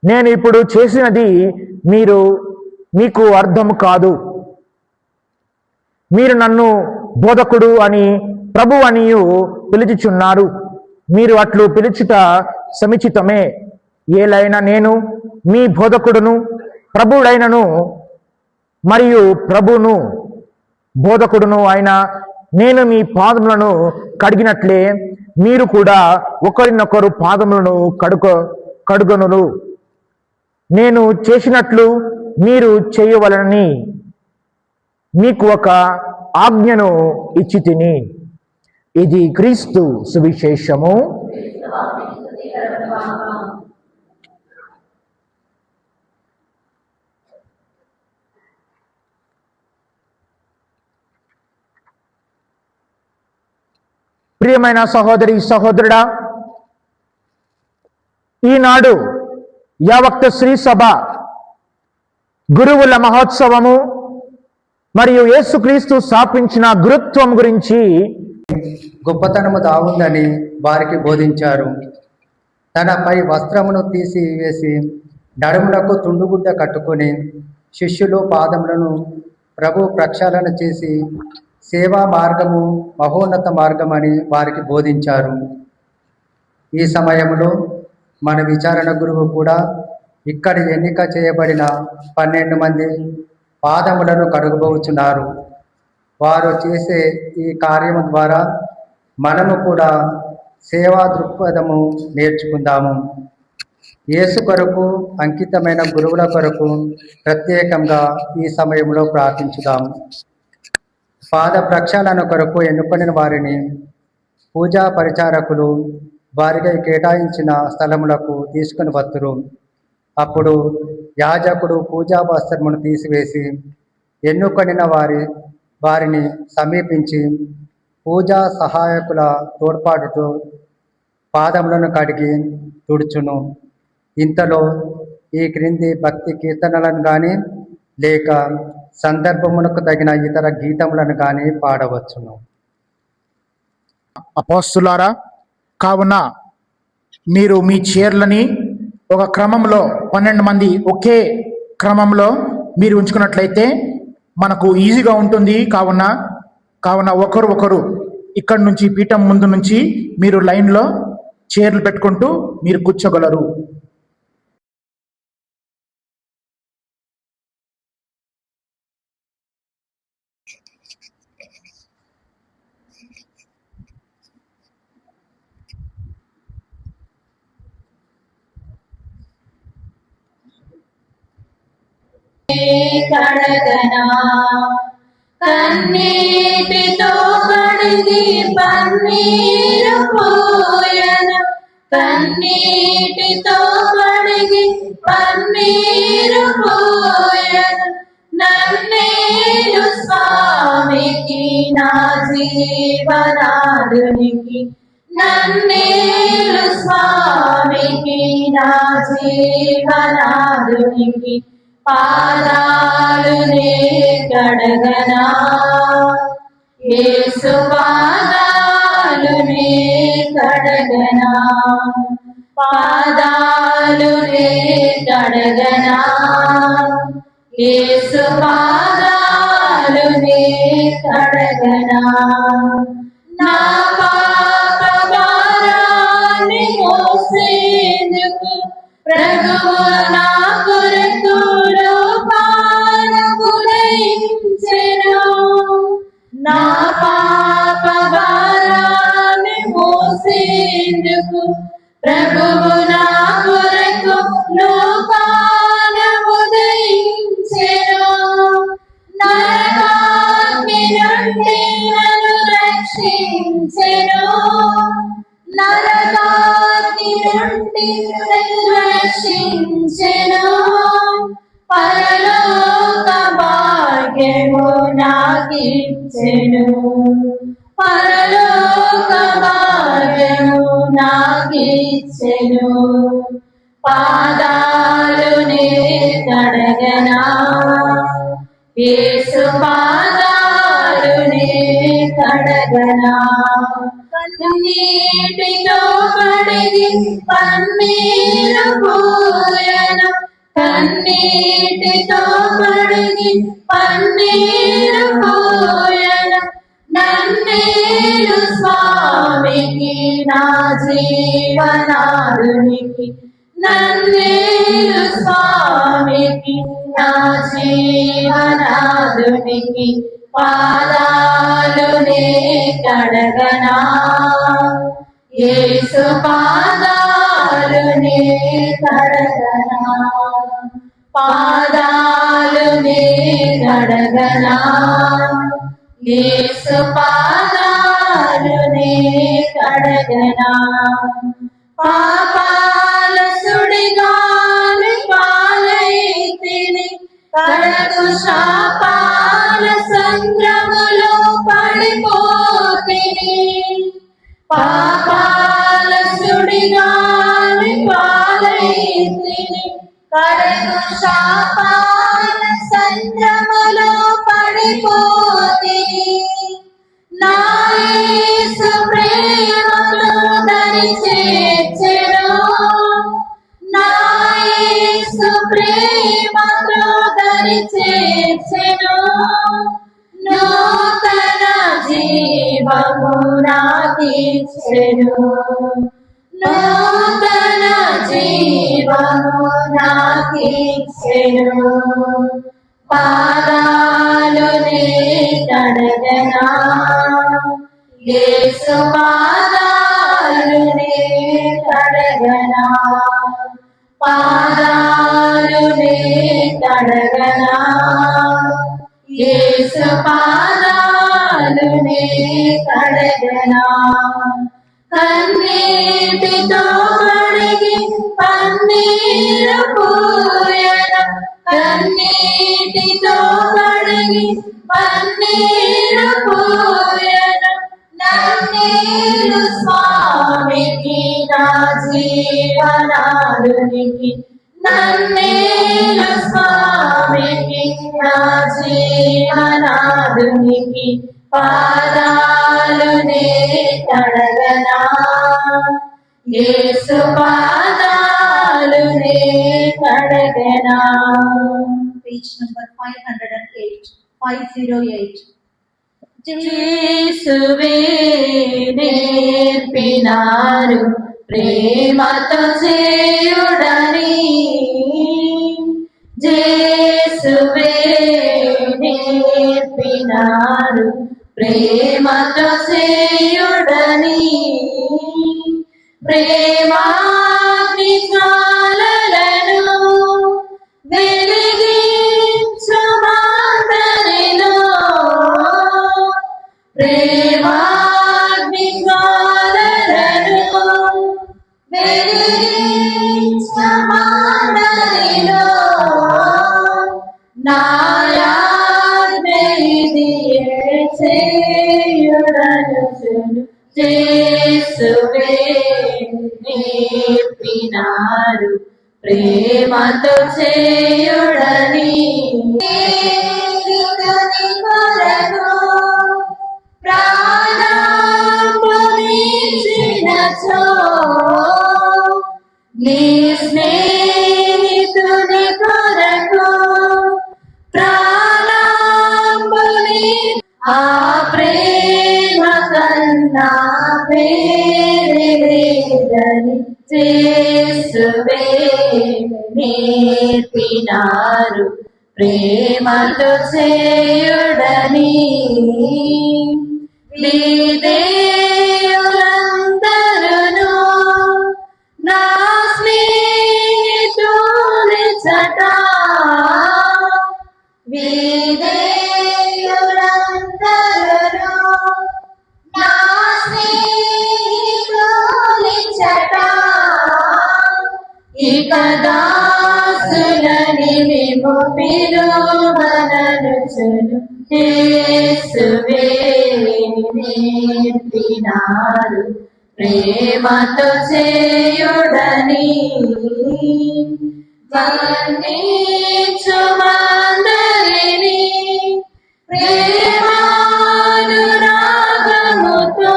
నేను ఇప్పుడు చేసినది మీకు అర్థము కాదు. మీరు నన్ను బోధకుడు అని ప్రభు అనియు పిలుచుచున్నారు. మీరు అట్లు పిలుచుట సముచితమే. ఏలైనా నేను మీ బోధకుడును ప్రభుడైనను మరియు ప్రభును బోధకుడును అయిన నేను మీ పాదములను కడిగినట్లే మీరు కూడా ఒకరినొకరు పాదములను కడుగొనులు. నేను చేసినట్లు మీరు చేయవలనని మీకు ఒక ఆజ్ఞను ఇచ్చి తిని. ఇది క్రీస్తు సువిశేషము. ప్రియమైన సహోదరి సహోదరుడా, ఈనాడు యావక్త శ్రీ సభ గురువుల మహోత్సవము మరియు యేసుక్రీస్తు స్థాపించిన గురుత్వం గురించి గొప్పతనము దాగుందని వారికి బోధించారు. తనపై వస్త్రమును తీసివేసి నడుములకు తుండుగుడ్డ కట్టుకొని శిష్యులు పాదములను ప్రభు ప్రక్షాళన చేసి సేవా మార్గము మహోన్నత మార్గమని వారికి బోధించారు. ఈ సమయంలో మన విచారణ గురువు కూడా ఇక్కడ ఎన్నిక చేయబడిన 12 మంది పాదములను కడుగబోచున్నారు. వారు చేసే ఈ కార్యము ద్వారా మనము కూడా సేవా దృక్పథము నేర్చుకుందాము. యేసు కొరకు అంకితమైన గురువుల కొరకు ప్రత్యేకంగా ఈ సమయంలో ప్రార్థించుదాము. పాద ప్రక్షాళన కొరకు ఎన్నుకొనిన వారిని పూజా పరిచారకులు వారికి కేటాయించిన స్థలములకు తీసుకుని వత్తురు. అప్పుడు యాజకుడు పూజా వస్త్రమును తీసివేసి ఎన్నుకొనిన వారిని సమీపించి పూజా సహాయకుల తోడ్పాటుతో పాదములను కడిగి తుడుచును. ఇంతలో ఈ క్రింది భక్తి కీర్తనలను కానీ లేక సందర్భమునకు తగిన ఇతర గీతములను కానీ పాడవచ్చును. అపోస్తులారా, కావున మీరు మీ చీరలని ఒక క్రమంలో 12 మంది ఒకే క్రమంలో మీరు ఉంచుకున్నట్లయితే మనకు ఈజీగా ఉంటుంది. కావున ఒకరు ఇక్కడి నుంచి పీఠం ముందు నుంచి మీరు లైన్లో చైర్లు పెట్టుకుంటూ మీరు కూర్చోగలరు. కడగనా కన్నీటితో కడిగి పన్నీరు పోయన, కన్నీటితో కడిగి పన్నీరు పోయన, నన్నేలు స్వామికి నా జీవనాదునికి, నన్నేలు స్వామికి నా జీవనాదునికి, పాదాలునే కడగనా యేసు పాదాలునే కడగనా, పాదాలునే కడగనా యేసు పాదాలునే కడగనా, నా పాప భారాన్ని మోసేందుకు ప్రభువు నా కొరకు లోపానములయించెను, నా పాప భారాన్ని మోసేందుకు ప్రభువు నా కొరకు లోపానములయించెను, నరకాగ్ని నుండి నన్ను రక్షించెను, నరకాగ్ని నుండి రక్షించెను, పరలోక భాగ్యము నాకిచ్చెను, పరలోక భాగ్యము నాకిచ్చెను. పాదాలునే కడగనా, యేసు పాదాలునే కడగనా. కన్నీటితో కడిగి పన్నీరు పూయను, కన్నీటితో కడిగి పన్నీరు పూయను. నన్నేలు స్వామికి నా జీవనాదునికి, నన్నేలు స్వామికి నా జీవనాదునికి. పాదాలునే కడగనా, యేసు పాదాలునే కడగనా. పాదాలునే కడగనా, యేసు పాదాలునే కడగనా. పాపాల సుడిగాలి పాలైతిని, కడగు శాపాల సంద్రములో పడిపోతిని. పాపాల సుడిగాలి పాలైతిని, కడగు శాపాల సంద్రములో పడిపోతిని. నా యేసు ప్రేమలో దరి చేర్చెను, నా యేసు ప్రేమలో దరి చేర్చెను. నూతన జీవము నాకిచ్చెను, నూతన జీవము నాకిచ్చెను. పాదాలునే కడగనా, యేసు పాదాలునే కడగనా. పాదాలునే కడగనా, యేసు పాదాలునే కడగనా. కన్నీటితో కడిగి పన్నీరు పూయన, కన్నీటితో కడిగి పన్నీరు పూయన. నన్నేలు స్వామికి నా జీవనాదునికి, నన్నేలు స్వామికి నా జీవనాదునికి. పాదాలునే కడగనా, యేసు పాదాలునే కడగనా. Page number 508. 508. యేసువే నేర్పినారు ప్రేమతో చేయుడని, యేసువే నేర్పినారు ప్రేమతో చేయుడని. ప్రేమాగ్ని జ్వాలలను వెలిగించు మాందరిలో, ప్రేమాగ్ని జ్వాలలను వెలిగించు మాందరిలో. నాయాజ్ఞయిదియే చేయుడనుచును, యేసువే నేర్పినారు ప్రేమతో చేయుడని. దేవుని కొరకు ప్రాణమునిచ్చినచో, నీ స్నేహితుని కొరకు ప్రాణముని. ఆ ప్రేమ కన్నా వేరే లేదని యేసువే నేర్పినారు ప్రేమతో చేయుడని. విధేయులందరును నా స్నేహితుని చట, విధేయులందరును నా స్నేహితుని చట. ఇక దాసులని మేము పిలువననుచును, యేసువే నేర్పినారు ప్రేమతో చేయుడని వర్ణించుమందరిని ప్రేమానురాగముతో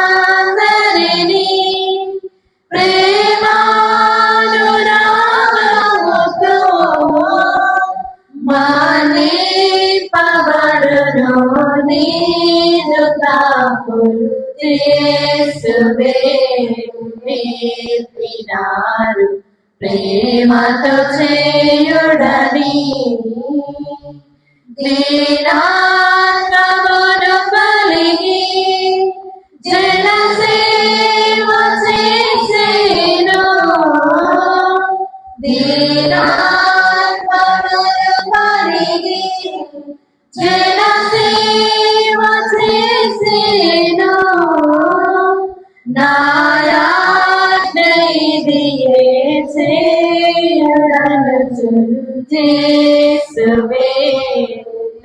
మన్నించుమందరిని ప్రేమానురాగముతో మన్నింపబడును నీదు తప్పులు యేసువే నేర్పినారు ప్రేమతో చేయుడని దీనాత్మను కలిగి జనసేవ చేసేను దీనాత్మను కలిగి జనసేవ చేసేను నాయాజ్ఞయిదియే చేయడనుచును యేసువే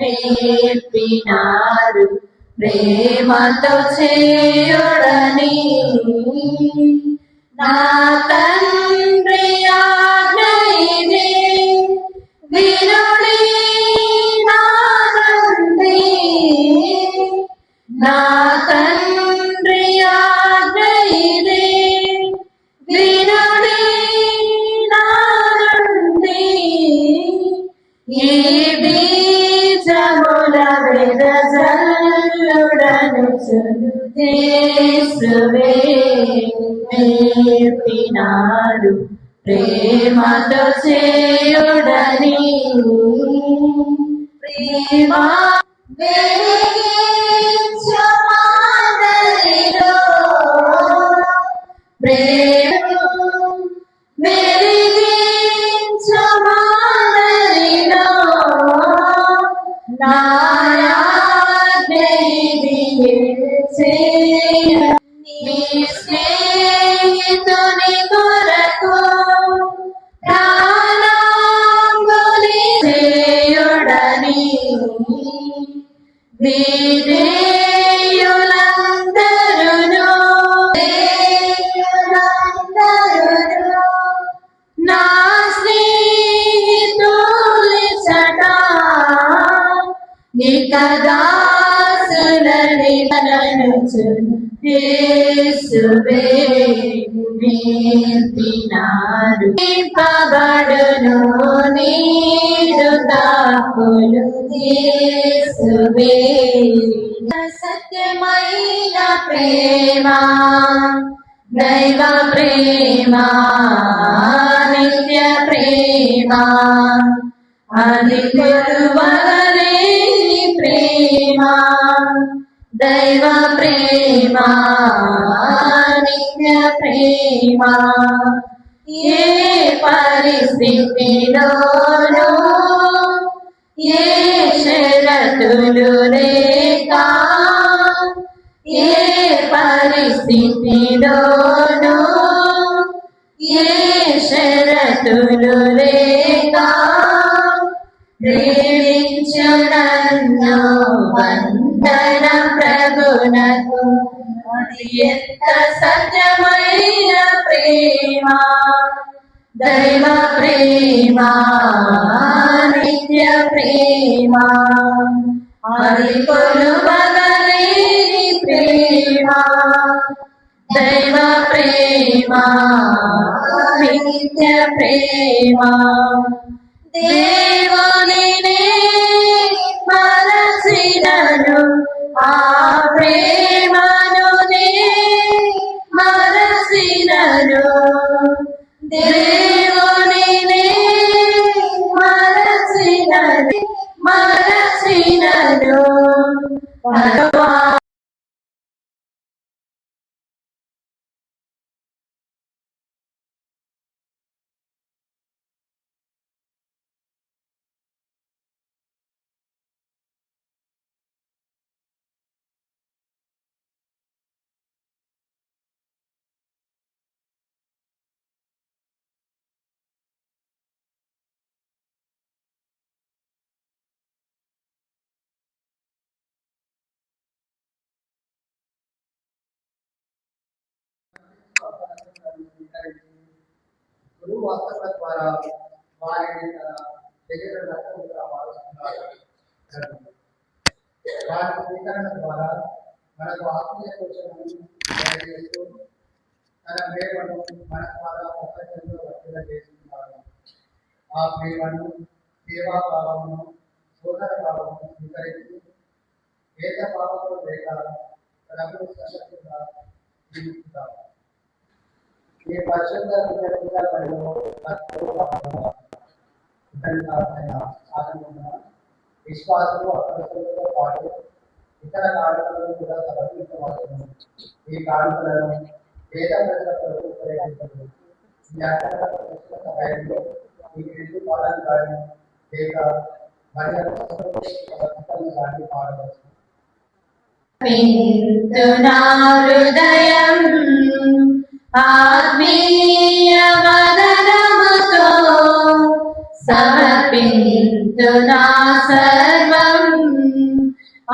నేర్పినారు ప్రేమతో చేయుడని నా తండ్రి ఆజ్ఞయిది వినుడి నా తండ్రి నా తండ్రి ఆజ్ఞయిది వినుడి నా తండ్రి ఈ బీజముల వెదజల్లుడనుచును యేసువే నేర్పినారు ప్రేమతో చేయుడని ప్రేమ వెలిగించుమందరిలో ప్రేమ వెలిగించుమందరిలో నాయాజ్ఞయిదియే చేయ నీ స్నేహితుని కొరకు ప్రాణాంగులి చేయుడని విధేయులందరును నా స్నేహితులిచట ఇక దాసులని అననుచును యేసువే నేర్పినారు నింపబడును నీదు తప్పులు యేసువే సత్యమైన ప్రేమ దైవ ప్రేమ నిత్య ప్రేమ అది కొలువలేని ప్రేమ దైవ ప్రేమ నిత్య ప్రేమ ఏ పరిస్థితిలోనూ ఏ షరతులు లేక ఏ పరిస్థితిలోనూ ఏ షరతులు లేక ప్రేమించునన్ను వందన ప్రభునకు అది ఎంత సత్యమైన ప్రేమ దైవ ప్రేమ నిత్య ప్రేమ అది కొలువగలేని ప్రేమ దైవ ప్రేమ నిత్య ప్రేమ దేవునినే మరచినను ఆ ప్రేమను మరచినను దేవునినే మరచినను గురువు వస్త్రముల ద్వారా వారిని తన శరీర రక్తముగా మారుస్తున్నాడు. వారి స్వీకరణ ద్వారా మనకు ఆత్మీయ పోషణను తెలియజేస్తూ తన ప్రేమను మన ద్వారా ప్రపంచంలో వర్తిల్ల చేస్తున్నాడు. ఆ ప్రేమను, సేవాభావమును, సోదర భావమును స్వీకరించి ఏక భావంలో లేక ప్రభువు సంగతిగా జీవిస్తున్నాము. ఈ పరిశుద్ధ విశ్వాసము అపరిశుద్ధతో పాటు ఇతర కారణాలను కూడా సమర్పించవలసింది. ఈ కారణాలను వేద ప్రజల కొరకు ఉపయోగించదు. సహాయంలో ఈ క్రింది పాలన కానీ లేక మరి కానీ పాడవచ్చు. హృదయం ఆత్మీయ వదనముతో సమర్పింతునా సర్వం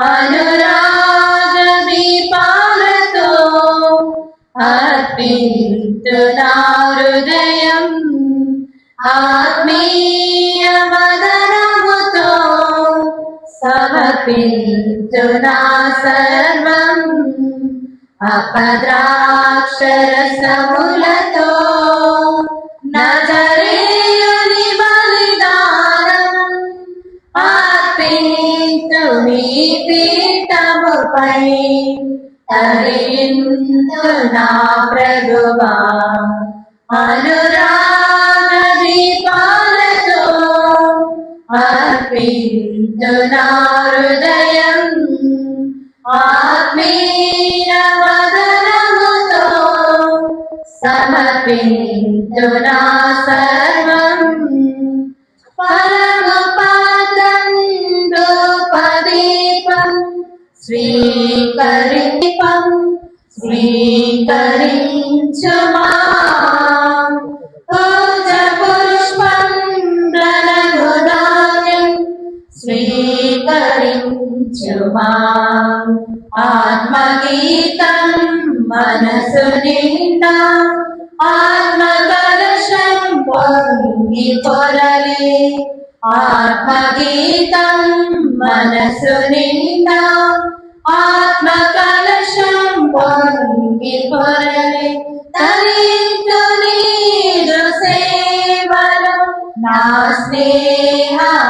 అనురాగ దీపాలతో అర్పింతునా హృదయం ఆత్మీయ వదనముతో సమర్పింతునా సర్వం అపద్రాక్షరసములతో నజరేయుని బలిదానం అర్పింతు నీ పీఠముపై తరింతునా ప్రభువా అనురాగ దీపాలతో అర్పింతునా హృదయం ఆత్మీయ వదనముతో సమర్పింతునా సర్వం పరమపాదం రూపదీపం స్వీకరించుమా పూజ పుష్పం రణగుదాయం స్వీకరించుమా ఆత్మగీతం మనసు నిండా ఆత్మకలశం పొంగి పొరలి ఆత్మగీతం మనసు నిండా ఆత్మకలశం పొంగి పొరలి తరించు నీరు సేవలో నా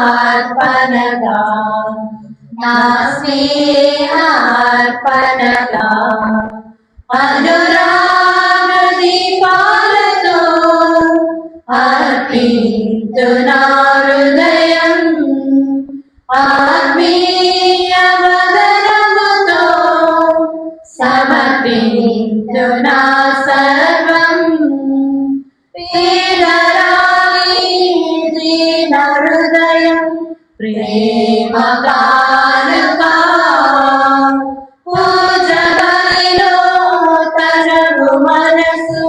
స్నేహార్పణగా నా స్నేహార్పణగా అనురాగ దీపాలతో అర్పింతునా హృదయం ఆత్మీయ వదనముతో సమర్పింతునా సర్వం పేదరాలి దీన హృదయం ప్రేమ కానుకా పూజ బలిలో తనవు మనసు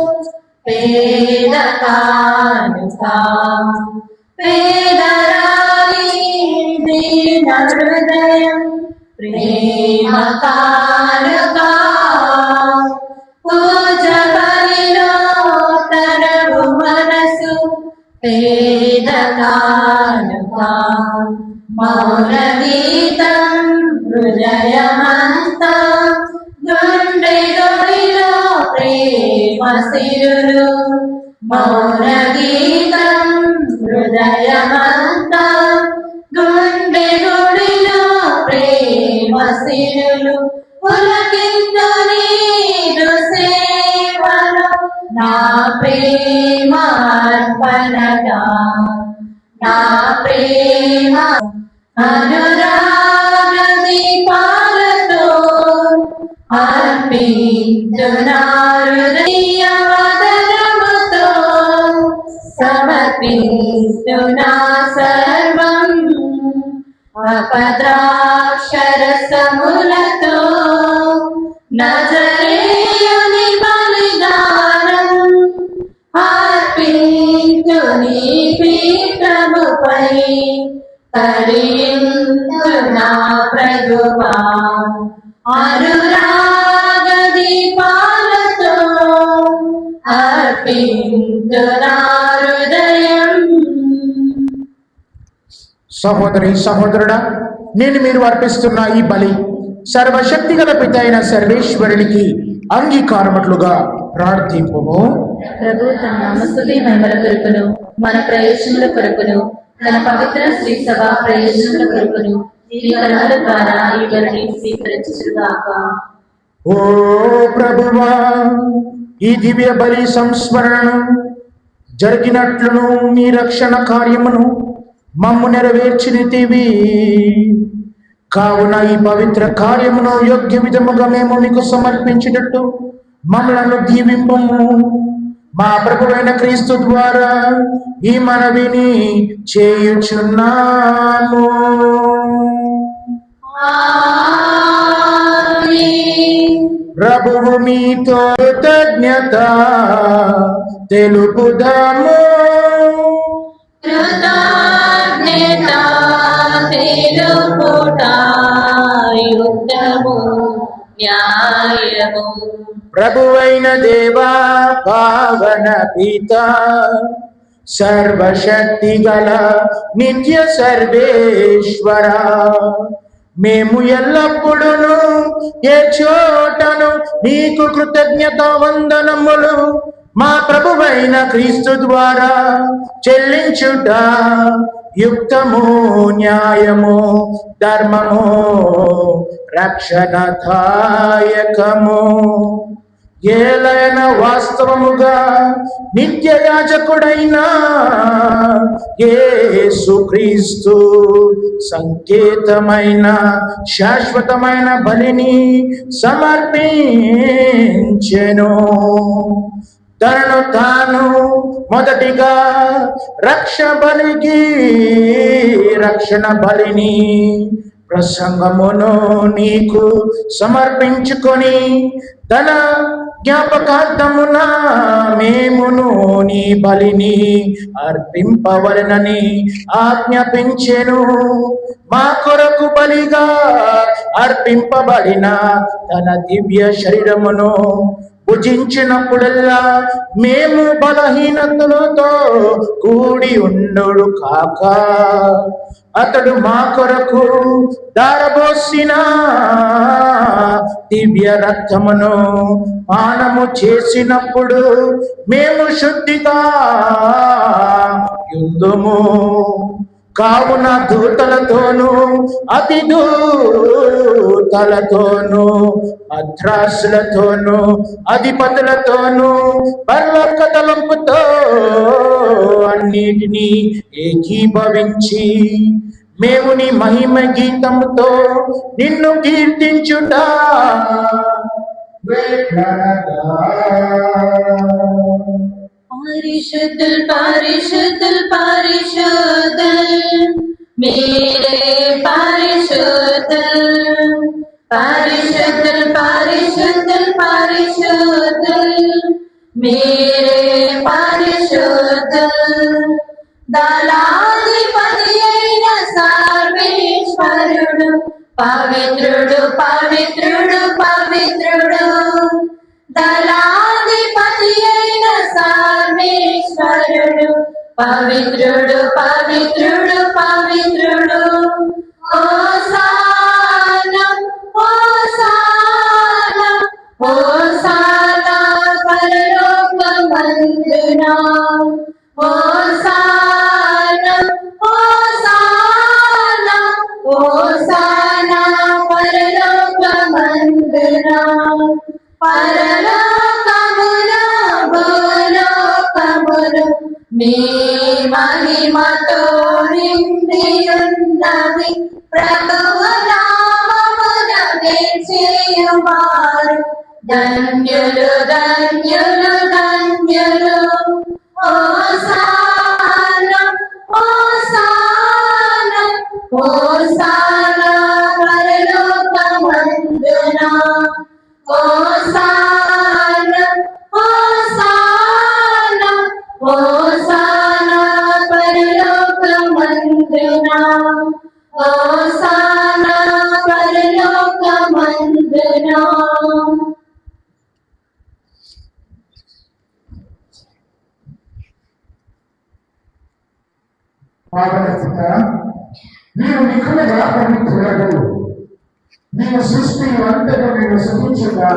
పేద కానుకా పేదరాలి దీన హృదయం ప్రేమ కానుకా పూజ బలిలో తనవు మనసు పేద కానుకా మౌన గీతం హృదయమంతా గుండె గుడిలో ప్రేమ సిరులు మౌన గీతం హృదయమంతా గుండె గుడిలో ప్రేమ సిరులు పులకించు నీరు సేవలో నా ప్రేమార్పణగా నా ప్రేమ అనురాగ దీపాలతో అర్పింతునా హృదయ వదనముతో సమర్పింతునా సర్వం అపద్రాక్షరసములతో నజరేయుని బలిదానం అర్పింతు నీ పీఠముపై తరింతునా ప్రభువా అనురాగ దీపాలతో అర్పింతునా హృదయం. సహోదరి సహోదరుడా, నేను మీరు అర్పిస్తున్న ఈ బలి సర్వశక్తి గల పిత అయిన సర్వేశ్వరునికి అంగీకారమట్లుగా ప్రార్థింపుము. ప్రభు తన నామస్తుతి మహిమల కొరకును మన ప్రయోజనముల కొరకును తన పవిత్ర శ్రీ సభ ప్రయోజనముల కొరకును ఈ కర్మల ద్వారా ఈ బలిని స్వీకరించుగాక. ఓ ప్రభువా, ఈ దివ్య బలి సంస్మరణను జరిగినట్లును మీ రక్షణ కార్యమును మమ్ము నెరవేర్చినటివి. కావున ఈ పవిత్ర కార్యమును యోగ్య విధముగా మేము మీకు సమర్పించేటట్టు మమ్మలను దీవింపము. మా ప్రభువైన క్రీస్తు ద్వారా ఈ మనవిని చేయుచున్నాము. ప్రభువు మీతో కృతజ్ఞత తెలుపుదాము. కృతజ్ఞత తెలుపుట యుక్తము న్యాయము. ప్రభువైన దేవా, పావన పిత, సర్వశక్తి గల నిత్య సర్వేశ్వర, మేము ఎల్లప్పుడూ ఏ చోటను నీకు కృతజ్ఞత వందనములు మా ప్రభువైన క్రీస్తు ద్వారా చెల్లించుట యుక్తము న్యాయము ధర్మము రక్షణదాయకము. ఏలైన వాస్తవముగా నిత్య యాజకుడైన యేసుక్రీస్తు సంకేతమైన శాశ్వతమైన బలిని సమర్పించెను. తనను తాను మొదటిగా రక్షణ బలిని ప్రసంగమును నీకు సమర్పించుకొని తన జ్ఞాపకార్థమున మేమును నీ బలిని అర్పింపవలనని ఆజ్ఞాపించెను. మా కొరకు బలిగా అర్పింపబడిన తన దివ్య శరీరమును భుజించినప్పుడల్లా మేము బలహీనతలతో కూడి ఉండుడు కాక అతడు మా కొరకు దారబోసిన దివ్య రక్తమును పానము చేసినప్పుడు మేము శుద్ధిగా యుందుము. కావున దూతలతోనూ అతి దూతలతోనూ భద్రాసులతోనూ అధిపతులతోనూ పరలోక తలంపుతో అన్నిటినీ ఏకీభవించి మేము నీ మహిమ గీతముతో నిన్ను కీర్తించుట పరిశుద్ధుల్ పరిశుద్ధుల్ పరిశుద్ధుల్ मेरे పరిశుద్ధుల్ పరిశుద్ధుల్ పరిశుద్ధుల్ పరిశుద్ధుల్ मेरे పరిశుద్ధుల్ దళాధిపతి అయిన సర్వేశ్వరుడు పవిత్రుడు పవిత్రుడు పవిత్రుడు దళాధిపతి అయిన సర్వేశ్వరుడు పవిత్రుడు పవిత్రుడు పవిత్రుడు హోసానా హోసానా హోసానా పరలోకమందునా హోసానా హోసానా హోసానా పరలోకమందునా పరలోకములో భూలోకములో మీ మహిమతో నిండియున్నవి ప్రభువు నామమున నిలిచేయువారు ధన్యులు ధన్యులు ధన్యులు హోసానా హోసానా హోసానా పరలోకమందునా హోసానా హోసానా హోసానా పరలోకమందునా హోసానా పరలోకమందునా. పాపనస్థిత నీవు మిక్కులుగా పవిత్రుడవు, నీవు సృష్టి అంతటా నేను శుభించుగా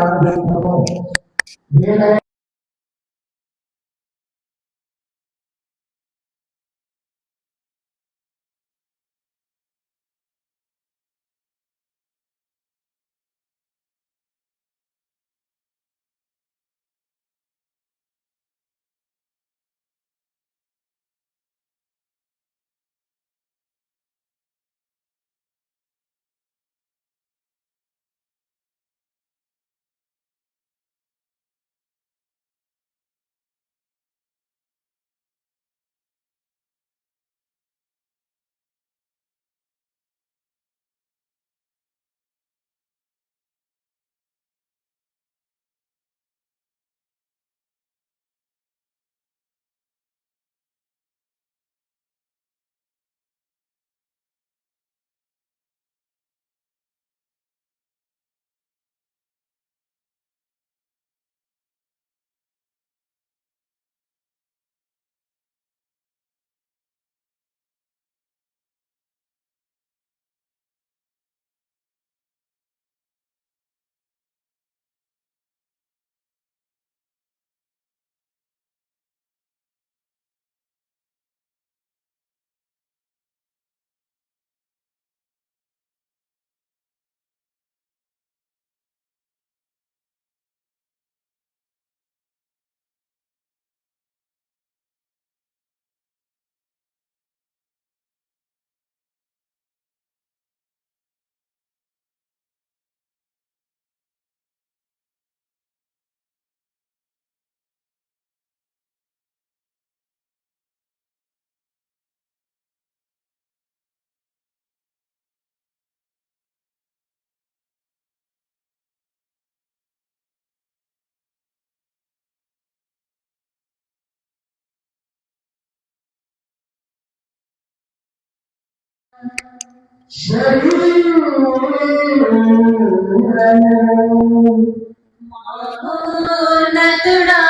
మహోన్నతుడా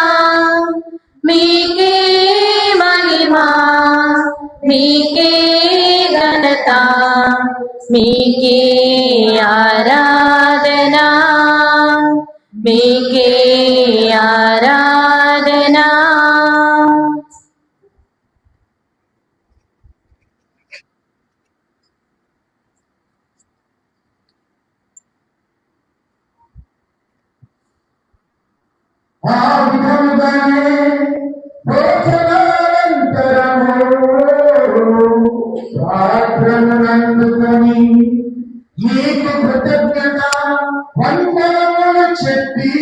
మీకే మహిమా, మీకే ఘనత, మీకే ఆరాధనా, మీకే ఆరాధనా. ఆ విధముగానే ప్రార్థనలందుకొని మీకు కృతజ్ఞత వందనములు చెప్పి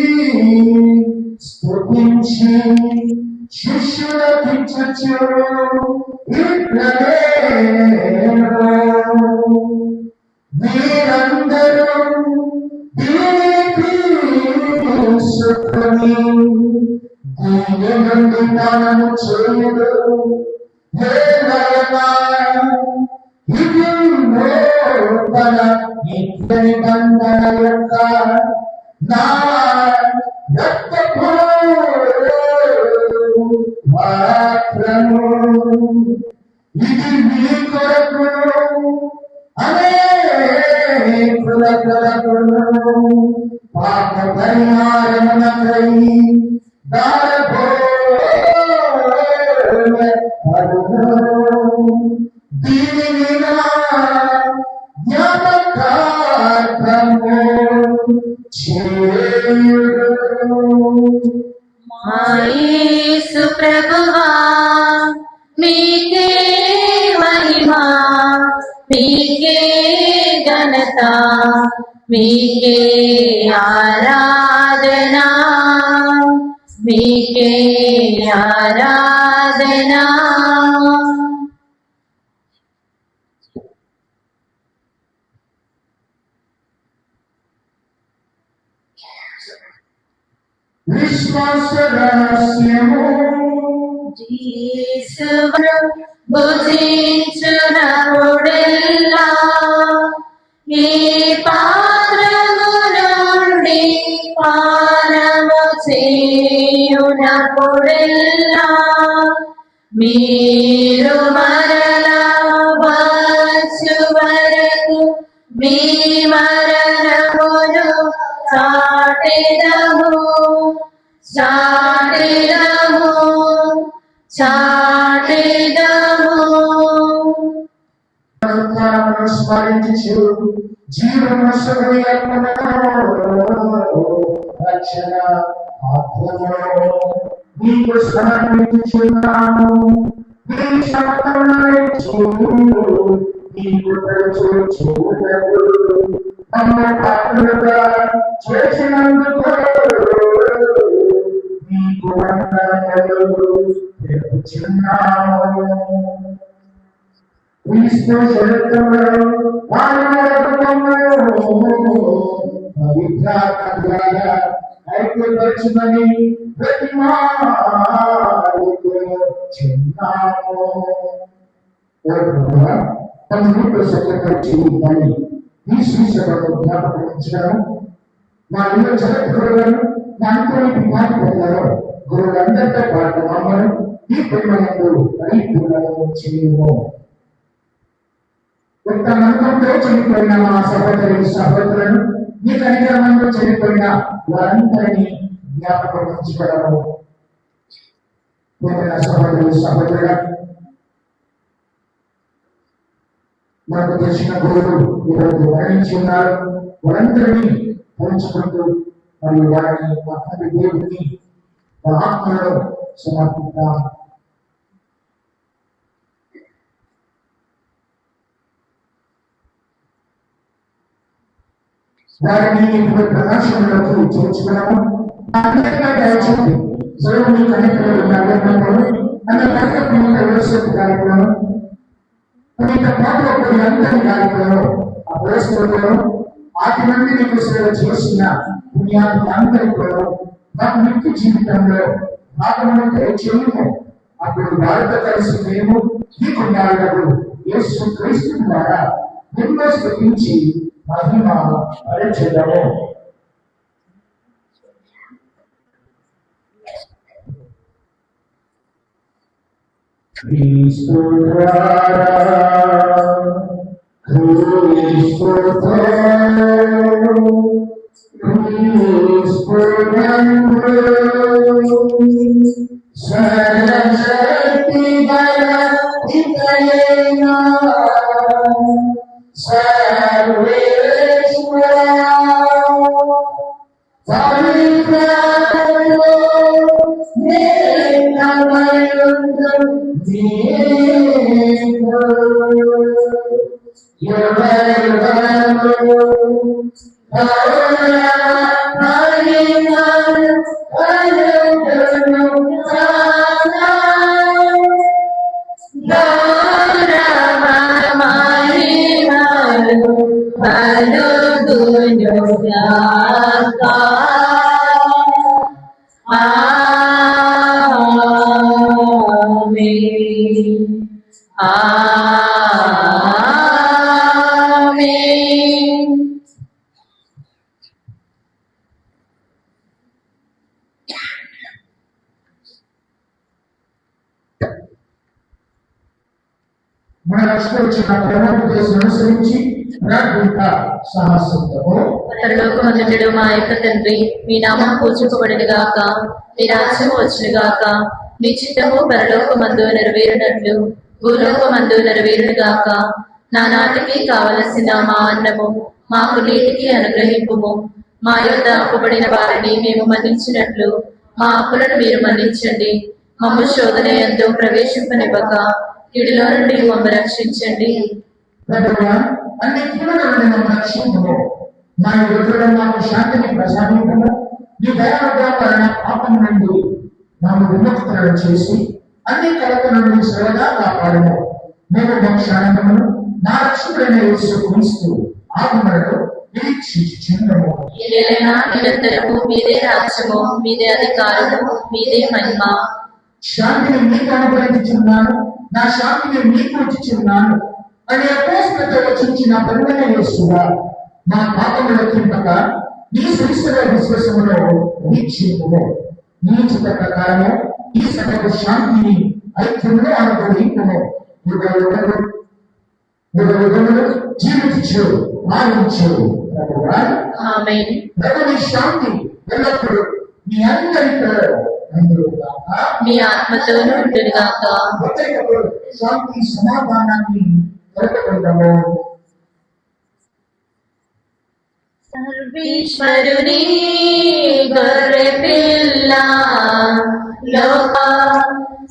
స్తుతించి శిష్యులకిచ్చుచు మీరందరూ సుఖని దీని నుండి దానము చేయుడు. ఇది నూతన నిత్య నిబంధన యొక్క నా రక్తపు పాత్రము. ఇది మీ కొరకు అనేకుల కొరకును పాప పరిహారమునకై దీనిని నా జ్ఞాపకార్థము చేయుడు. మా యేసు ప్రభువా మీకే మహిమా, మీకే ఘనత, మీకే ఆరాధనా, మీకే ఆరాధనా. విశ్వాస రహస్యము యేసును భుజించునప్పుడెల్లా, ఈ పాత్రము నుండి పానము చేయునప్పుడెల్లా, మీరు మరలా మీ మరణమును చాటెదము చాటెదము చాటెదము. స్మరించు జీవన రక్షణ ఆత్మలో నీకు సమర్పించున్నాను. నీ సమర్పించు నీకు చూడదు అమ్మ పాత్రగా చేసినందుకు నీకు వందనములు తెలుపుచున్నాను. క్రీస్తు శరీరములో పవిత్రాత్మ ద్వారా ఐక్యపరచుమని ప్రతిమాడుచున్నాము. తమ స్వచ్ఛపరిచి ఉండాలి. ఈ శ్రీసభను జ్ఞాపకం ఉంచడం మా ఇల్లు జగద్గురులను మా అంతరికి జ్ఞాపకాలు గురువులందరితో పాటు మమ్మల్ని ఈ ప్రేమను పరిపూర్ణము చేయము. ఒక్క నమ్మకంతో చనిపోయిన మా సహోదరి సహోదరులను మీ కనికరంలో చనిపోయిన వారందరినీ జ్ఞాపకం ఉంచగలము. సహోదరి సహోదరుల మనకు తెలిసిన గురువులు ఈరోజు వర్ణించి ఉన్నారు. వారందరినీ పోల్చుకుంటూ మరియు వారిని పక్కన దేవుడిని ఆత్మలో సమర్పిద్దాం. వారిని ప్రకాశంలోకి చేర్చుకున్నాము. సర్వని కనికలు కార్యక్రమంలో అన్న కార్యక్రమం అనేక పాటలు అందరి కార్యక్రమంలో ఆ పురస్కృతిలో ఆటి నుండి నీకు సేవ చేసిన పుణ్యాన్ని అందరిలో నాకు నిత్య జీవితంలో భాగంలో దయచేయము. అప్పుడు వారితో కలిసి మేము ఈ పుణ్యాలకు యేసు క్రీస్తు ద్వారా ఎన్నో స్థుతించి మహిమ అరచెదము. క్రీస్తు ద్వారా క్రీస్తుతో క్రీస్తునందు సర్వశక్తి గల ఇతడైన సర్వేశ్వరా పవిత్రాత్మలో నేనమయుండు నీకు యుగయుగములు మహిమలు కలుగును గాక. గౌరవ మహిమలు కలుగును గాక. ఆమేన్ ఆమేన్. మన రక్షణ ప్రేమోపదేశం అనుసరించి ప్రార్థిత సాహసము. పరలోకమందుండు మా యొక్క తండ్రి, మీ నామం పూజింపబడును గాక, మీ రాజ్యం వచ్చును గాక, మీ చిత్తము పరలోకమందు నెరవేరునట్లు భూలోకమందు నెరవేరును గాక. నా నాటికి కావలసిన మా అన్నము మాకు నీటికి అనుగ్రహింపుము. మా యొద్ద అప్పుబడిన వారిని మేము మన్నించినట్లు మా అప్పులను మీరు మన్నించండి. మమ్ము శోధన యందు ప్రవేశింపనివ్వక కీడులో నుండి మమ్మల్ని రక్షించండి. అన్ని కీడులను రక్షించము. మా ఎదురు మాకు శాంతిని ప్రసాదించము. ఈ దయావరణ పాపం నుండి మాకు విముక్తులను చేసి అన్ని కలత నుండి సర్వదా కాపాడము. మేము మోక్షానందమును నా రక్షకుడైన యేసు క్రీస్తు ఆత్మలో నిరీక్షించుచున్నాము. ఏలైనా నిరంతరము మీదే రాజ్యము, మీదే అధికారము, మీదే మహిమ. శాంతిని మీకు అనుగ్రహించున్నాను, నా శాంతిని మీకు ఇచ్చుచున్నాను అని అపోస్తలులతో వచించిన పరిమళ యేసుగా మా పాపముల కింపక నీ శ్రీశ్వర విశ్వాసములో నిరీక్షింపుము. నీ చిత్త ప్రకారము ఈ సకల శాంతిని ఐక్యంలో అనుగ్రహింపుము. యుగ యుగములు జీవించు పాలించు ప్రభువా. ఆమేన్. ప్రభుని శాంతి ఎల్లప్పుడూ మీ అందరితో ఉండుగాక. మీ ఆత్మతోనూ ఉండుగాక. ఒకరికొకరు శాంతి సమాధానాన్ని కలుపుకుందాము. సర్వేశ్వరుని గొర్రె పిల్ల లోక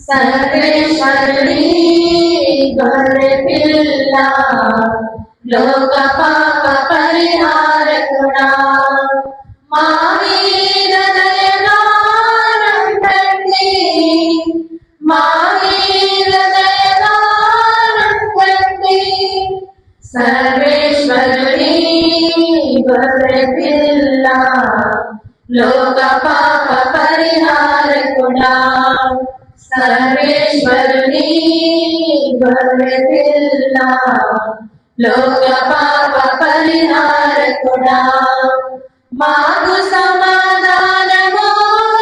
సర్వేశ్వరుని గొర్రె పిల్ల లోక పాప పరిహారకుడా మా మీద దయగానుండండి మా మీద దయగానుండండి సర్వేశ్వరుని గొర్రె పిల్ల లోక పాప పరిహారకుడా సర్వేశ్వరుని గొర్రె పిల్ల లోక పాప పరిహారకుడా మాకు సమాధానము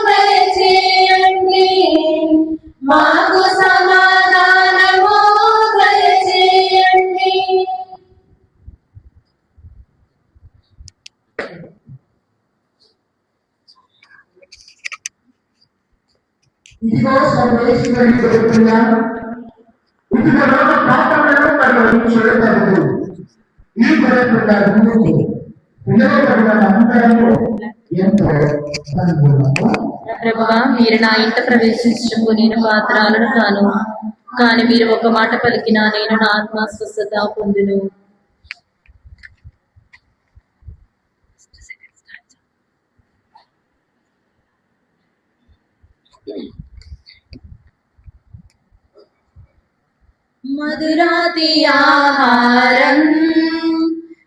దయచేయండి మాకు సమాధానము దయచేయండి. ఇదిగో సర్వేశ్వరుని జరుగుతున్నాను. ఇదిగో లోక పాపలను పరిహరించగలదు. ఈ జరుగుతున్న ముందుకు పిల్లలు అందరూ ఎంతో అనుభవం. ప్రభువా, మీరు నా ఇంట ప్రవేశించటకు నేను పాత్రాలను కాను, కానీ మీరు ఒక మాట పలికినా నేను నా ఆత్మ స్వస్థత పొందును. మధురాతి ఆహారం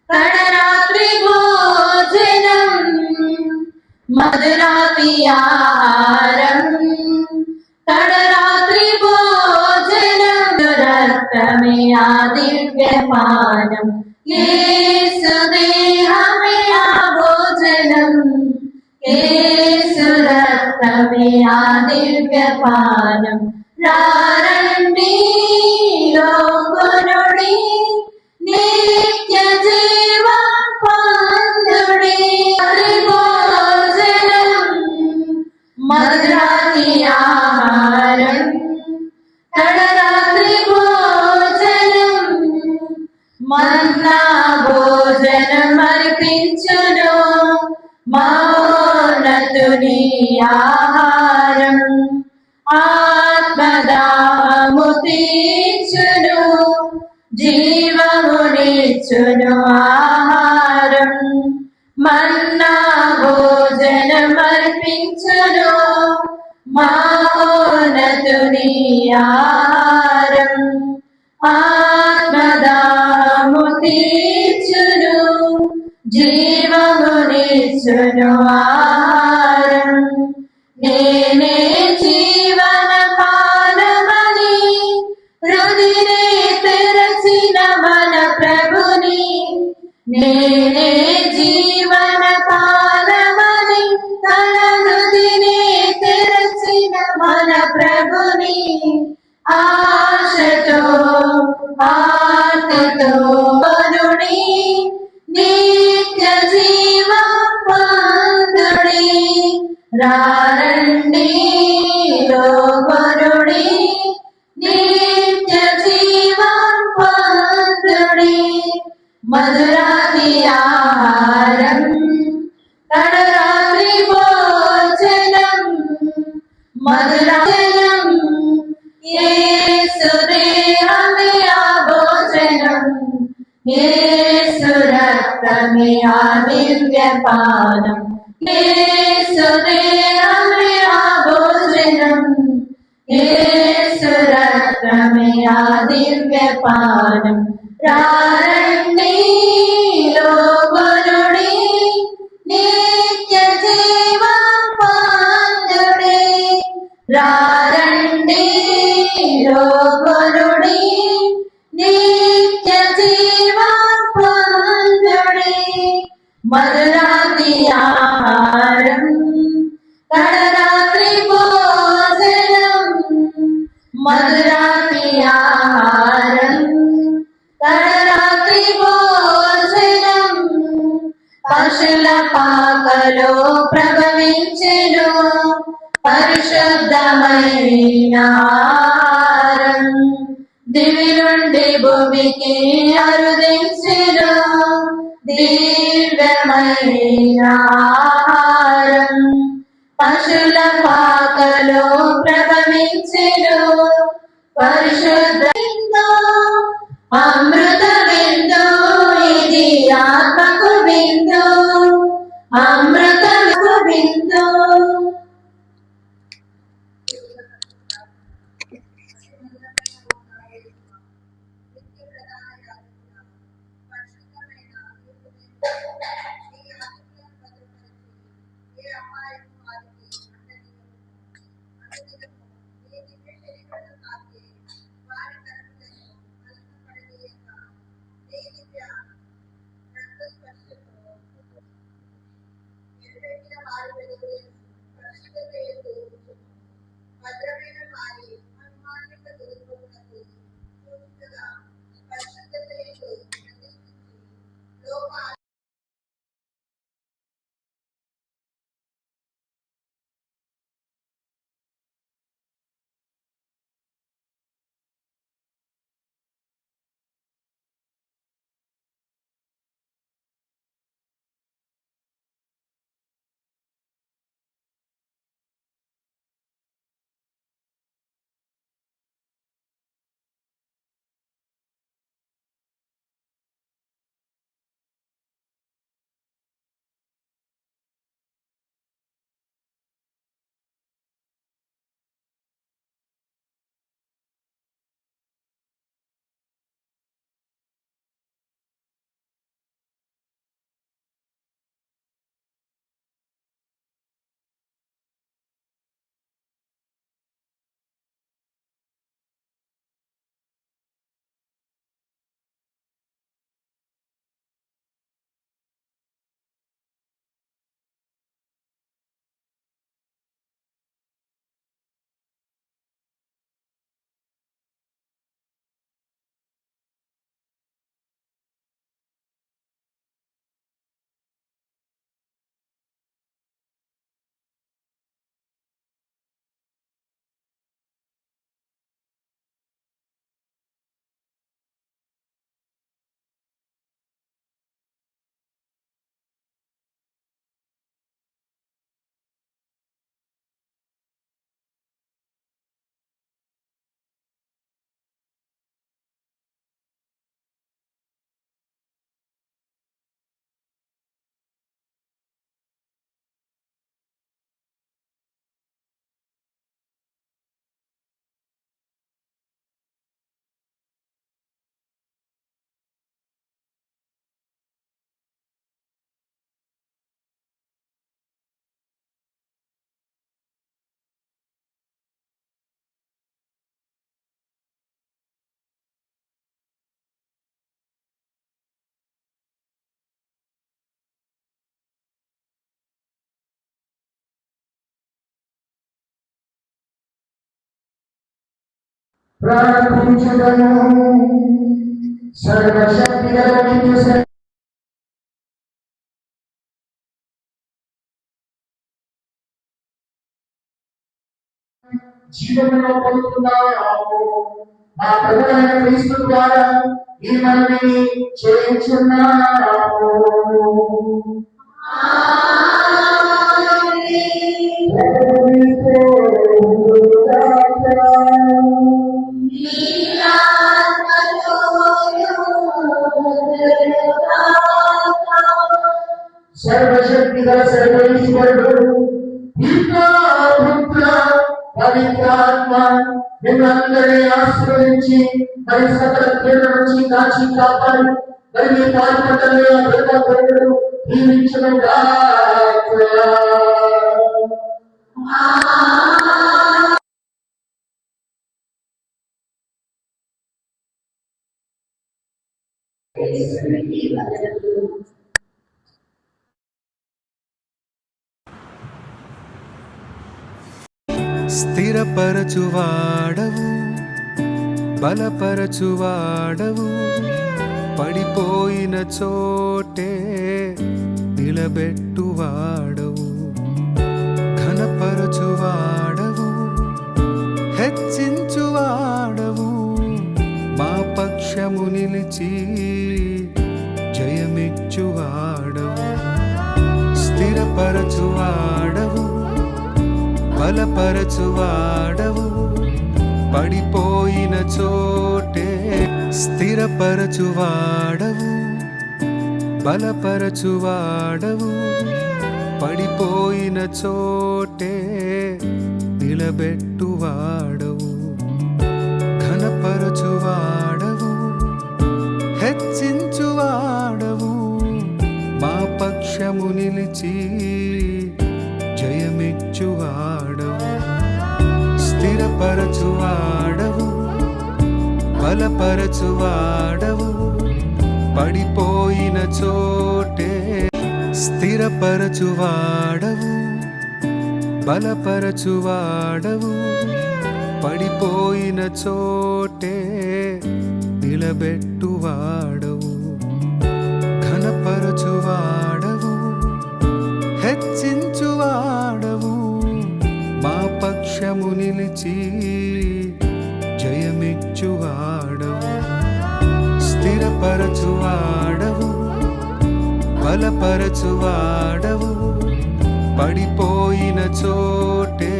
కడరాత్రి భోజనం మధురాతి ఆహారం కడరాత్రి భోజనం రక్తమే ఆ దివ్యపానం యేసు దేహమే ఆ భోజనం యేసు రక్తమే ఆ దివ్యపానం రారండి లోకునుడి నిత్య జీవ పొందుడి భోజనం మధురాతి ఆహారం కడరాత్రి భోజనం మన్నా భోజనం అర్పించును మౌనతుని ఆహారం ఆత్మదాము తీర్చును జీవమునిచ్చును ఆహారం మన్నా భోజనం అర్పించును మౌనతుని ఆహారం ఆత్మదాము తీర్చును జీవమునిచ్చును ఆహారం నేనే జీవన పానమని హృదినే తెరచిన మన ప్రభుని నేనే జీవన పానమని తన హృదినే తెరచిన మన ప్రభుని ఆశతో ఆర్తితో వరుడి నిత్య జీవ పొందుడి రారండి లోబరుడి నిత్య జీవ పొందుడి మధురాతి ఆహారం కడరాత్రి భోజనం మధురాజనం యేసు దేహమే ఆ భోజనం యేసు రక్తమే ఆ దివ్యపానం యేసు దేహమే ఆ భోజనం యేసు రక్తమే ఆ దివ్యపానం రారండి లోబరుడి నిత్య జీవ పొందుడి రారండి లోబరుడి నిత్య జీవ పొందుడి మధురాతి ఆహారం కడరాత్రి భోజనం మధురాతి ఆహారం కడరాత్రి భోజనం పరిశుద్ధమైన ఆహారం దివి నుండి భూమికి అరుదించెను దివ్యమైన ఆహారం పశుల పాకలో ప్రభవించెను పరిశుద్ధ అమృత బిందు ఇది ఆత్మకు బిందు అమృతకు బిందు. ప్రార్థించుదను. సర్వశక్తిగల నీకు జీవములో పొందుతున్నాము. మా ప్రభువైన క్రీస్తు ద్వారా ఈ మనవి చేయించున్నాము. సర్వశక్తిగల సర్వేశ్వరుడు పితా పుత్ర పవిత్రాత్మ మిమ్మల్ని ఆశీర్వదించి మరి సకల కీళ్ళ నుంచి కాచి కాపాడి మరి మీ పాల్పొందలే అభివృద్ధి దీవించను గాక. స్థిరపరచువాడవు, బలపరచువాడవు, పడిపోయిన చోటే నిలబెట్టువాడవు, ఘనపరచువాడవు, బలపరచువాడవు పడిపోయిన చోటే స్థిరపరచువాడవు బలపరచువాడవు పడిపోయిన చోటే నిలబెట్టువాడవు ఘనపరచువాడవు హెచ్చించువాడవు మా పక్షము నిలిచి జయమిచ్చువాడవు స్థిరపరచువాడవు బలపరచువాడవు పడిపోయిన చోటే స్థిరపరచువాడవు బలపరచువాడవు పడిపోయిన చోటే నిలబెట్టువాడవు ఘనపరచువాడవు హెచ్చించువాడవు మా పక్షము నిలిచి జయమిచ్చువాడవు స్థిరపరచువాడవు బలపరచువాడవు పడిపోయిన చోటే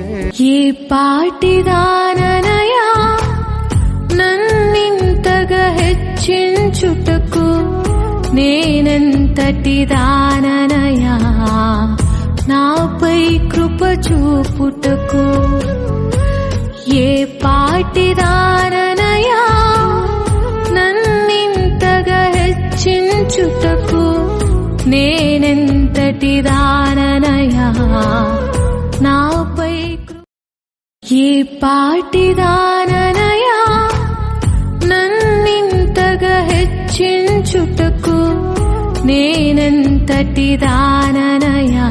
ఏ పాటిదాననయా నన్నింతగా హెచ్చించుటకు నేనెంతటి దాననయా నాపై కృప చూపుటకు ఏ పాటిదాననయా నన్నింతగా హెచ్చించుటకు నేనెంతటి దాననయా నాపై ఏ పాటిదాననయా నన్నింతగా హెచ్చించుటకు నేనెంతటి దాననయా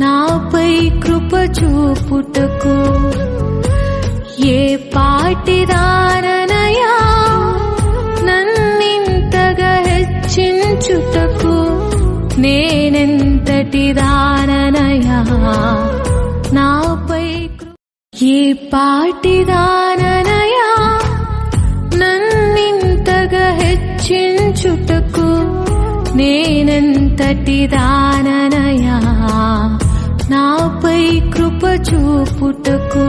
నాపై కృప చూపుటకు ఏ పాటిదాననయా నన్నింతగా హెచ్చించుటకు నేనెంతటి దాననయా నాపై ఏ పాటిదాననయా నన్నింతగా హెచ్చించుటకు నేనెంతటి దాననయా నాపై కృప చూపుటకు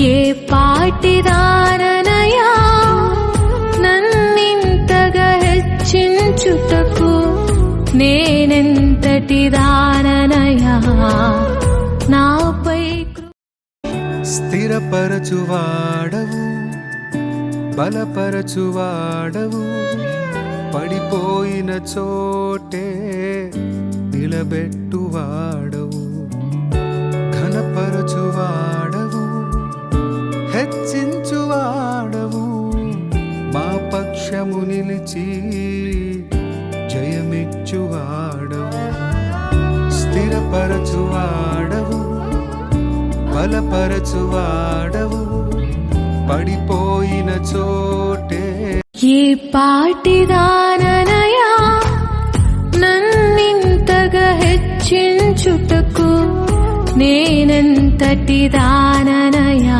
ఏ పాటిదాననయా నన్నింతగా హెచ్చించుటకు నేనెంతటి దాననయా నాపై స్థిరపరచువాడవు బలపరచువాడవు పడిపోయిన చోటే నిలబెట్టువాడవు ఘనపరచువాడవు హెచ్చించువాడవు మా పక్షము నిలిచి జయమిచ్చువాడవు స్థిరపరచువాడవు బలపరచువాడవు పడిపోయిన చోటే ఏ పాటిదాననయా నన్నింతగా హెచ్చించుటకు నేనెంతటి దాననయా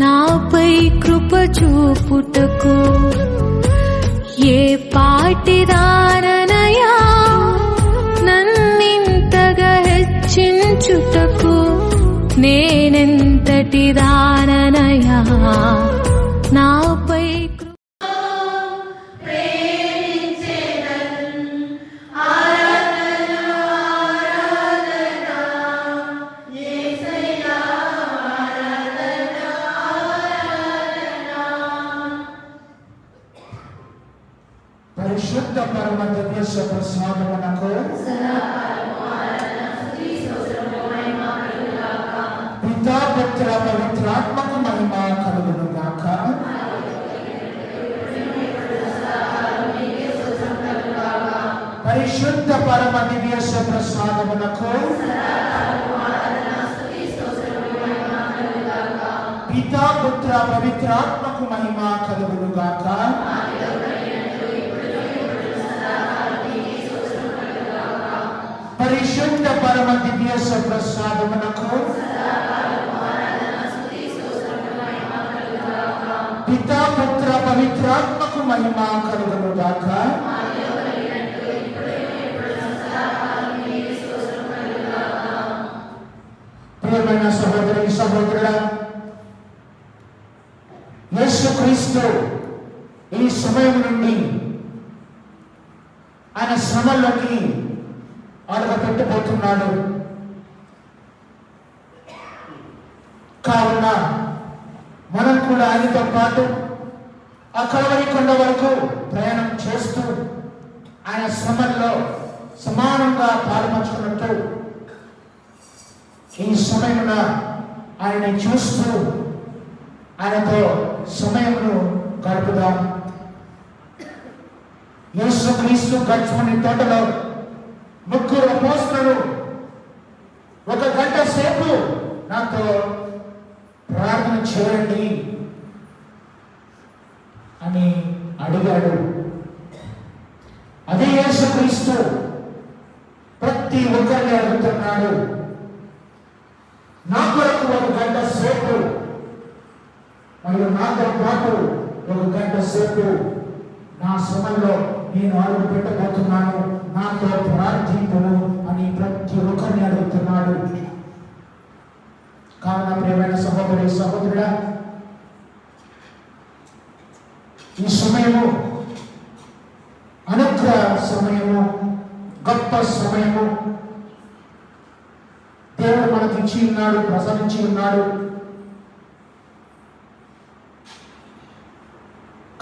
నాపై కృప చూపుటకు ఏ పాటిదాననయా నన్నింతగా హెచ్చించుటకు నేనెంతటి దాననయా నాపై పరిశుద్ధ పరమ దివ్య ప్రసాదమునకు పితా పుత్ర పవిత్రాత్మకు మహిమ కలుగును గాక. పరిశుద్ధ పరమ దివ్య ప్రసాదమునకు పితా పుత్ర పవిత్రాత్మకు మహిమ కలుగును గాక. పరిశుద్ధ పరమ దివ్య ప్రసాదమునకు పితా పుత్ర పవిత్రాత్మకు మహిమ కలుగును గాక. ప్రియమైన సహోదరి సహోదరుడా, యేసుక్రీస్తు ఈ సమయం నుండి ఆయన శ్రమల్లోకి అడుగు పెట్టబోతున్నాడు. కావున మనం కూడా ఆయనతో పాటు ఆ కల్వరి కొండ వరకు ప్రయాణం చేస్తూ ఆయన శ్రమల్లో సమానంగా పాల్పంచుకున్నట్టు ఈ సమయమున ఆయన్ని చూస్తూ ఆయనతో సమయమును గడుపుదాం. యేసుక్రీస్తు గెత్సేమనీ తోటలో 3 అపోస్తలులు 1 గంట సేపు నాతో ప్రార్థన చేయండి అని అడిగాడు. అదే యేసుక్రీస్తు ప్రతి ఒక్కరిని అడుగుతున్నాడు, నా కొరకు 1 గంట సేపు మరియు నాతో పాటు 1 గంట సేపు నా శ్రమల్లో నేను అడుగు పెట్టబోతున్నాను, నాతో ప్రార్థింపును అని ప్రతి ఒక్కరిని అడుగుతున్నాడు. కావున ప్రియమైన సహోదరి సహోదరుడా, ఈ సమయము అనుగ్రహ సమయము, గొప్ప సమయము. దేవుడు మనకి ఇచ్చి ఉన్నాడు, ప్రసాదించి ఉన్నాడు.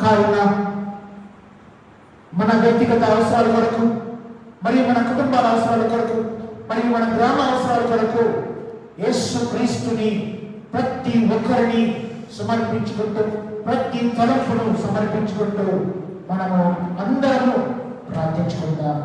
కావున మన వ్యక్తిగత అవసరాల కొరకు, మరియు మన కుటుంబాల అవసరాల కొరకు, మరియు మన గ్రామ అవసరాల కొరకు యేసుక్రీస్తుని ప్రతి ఒక్కరిని సమర్పించుకుంటూ, ప్రతి తలంపును సమర్పించుకుంటూ మనము అందరము ప్రార్థించుకుందాం.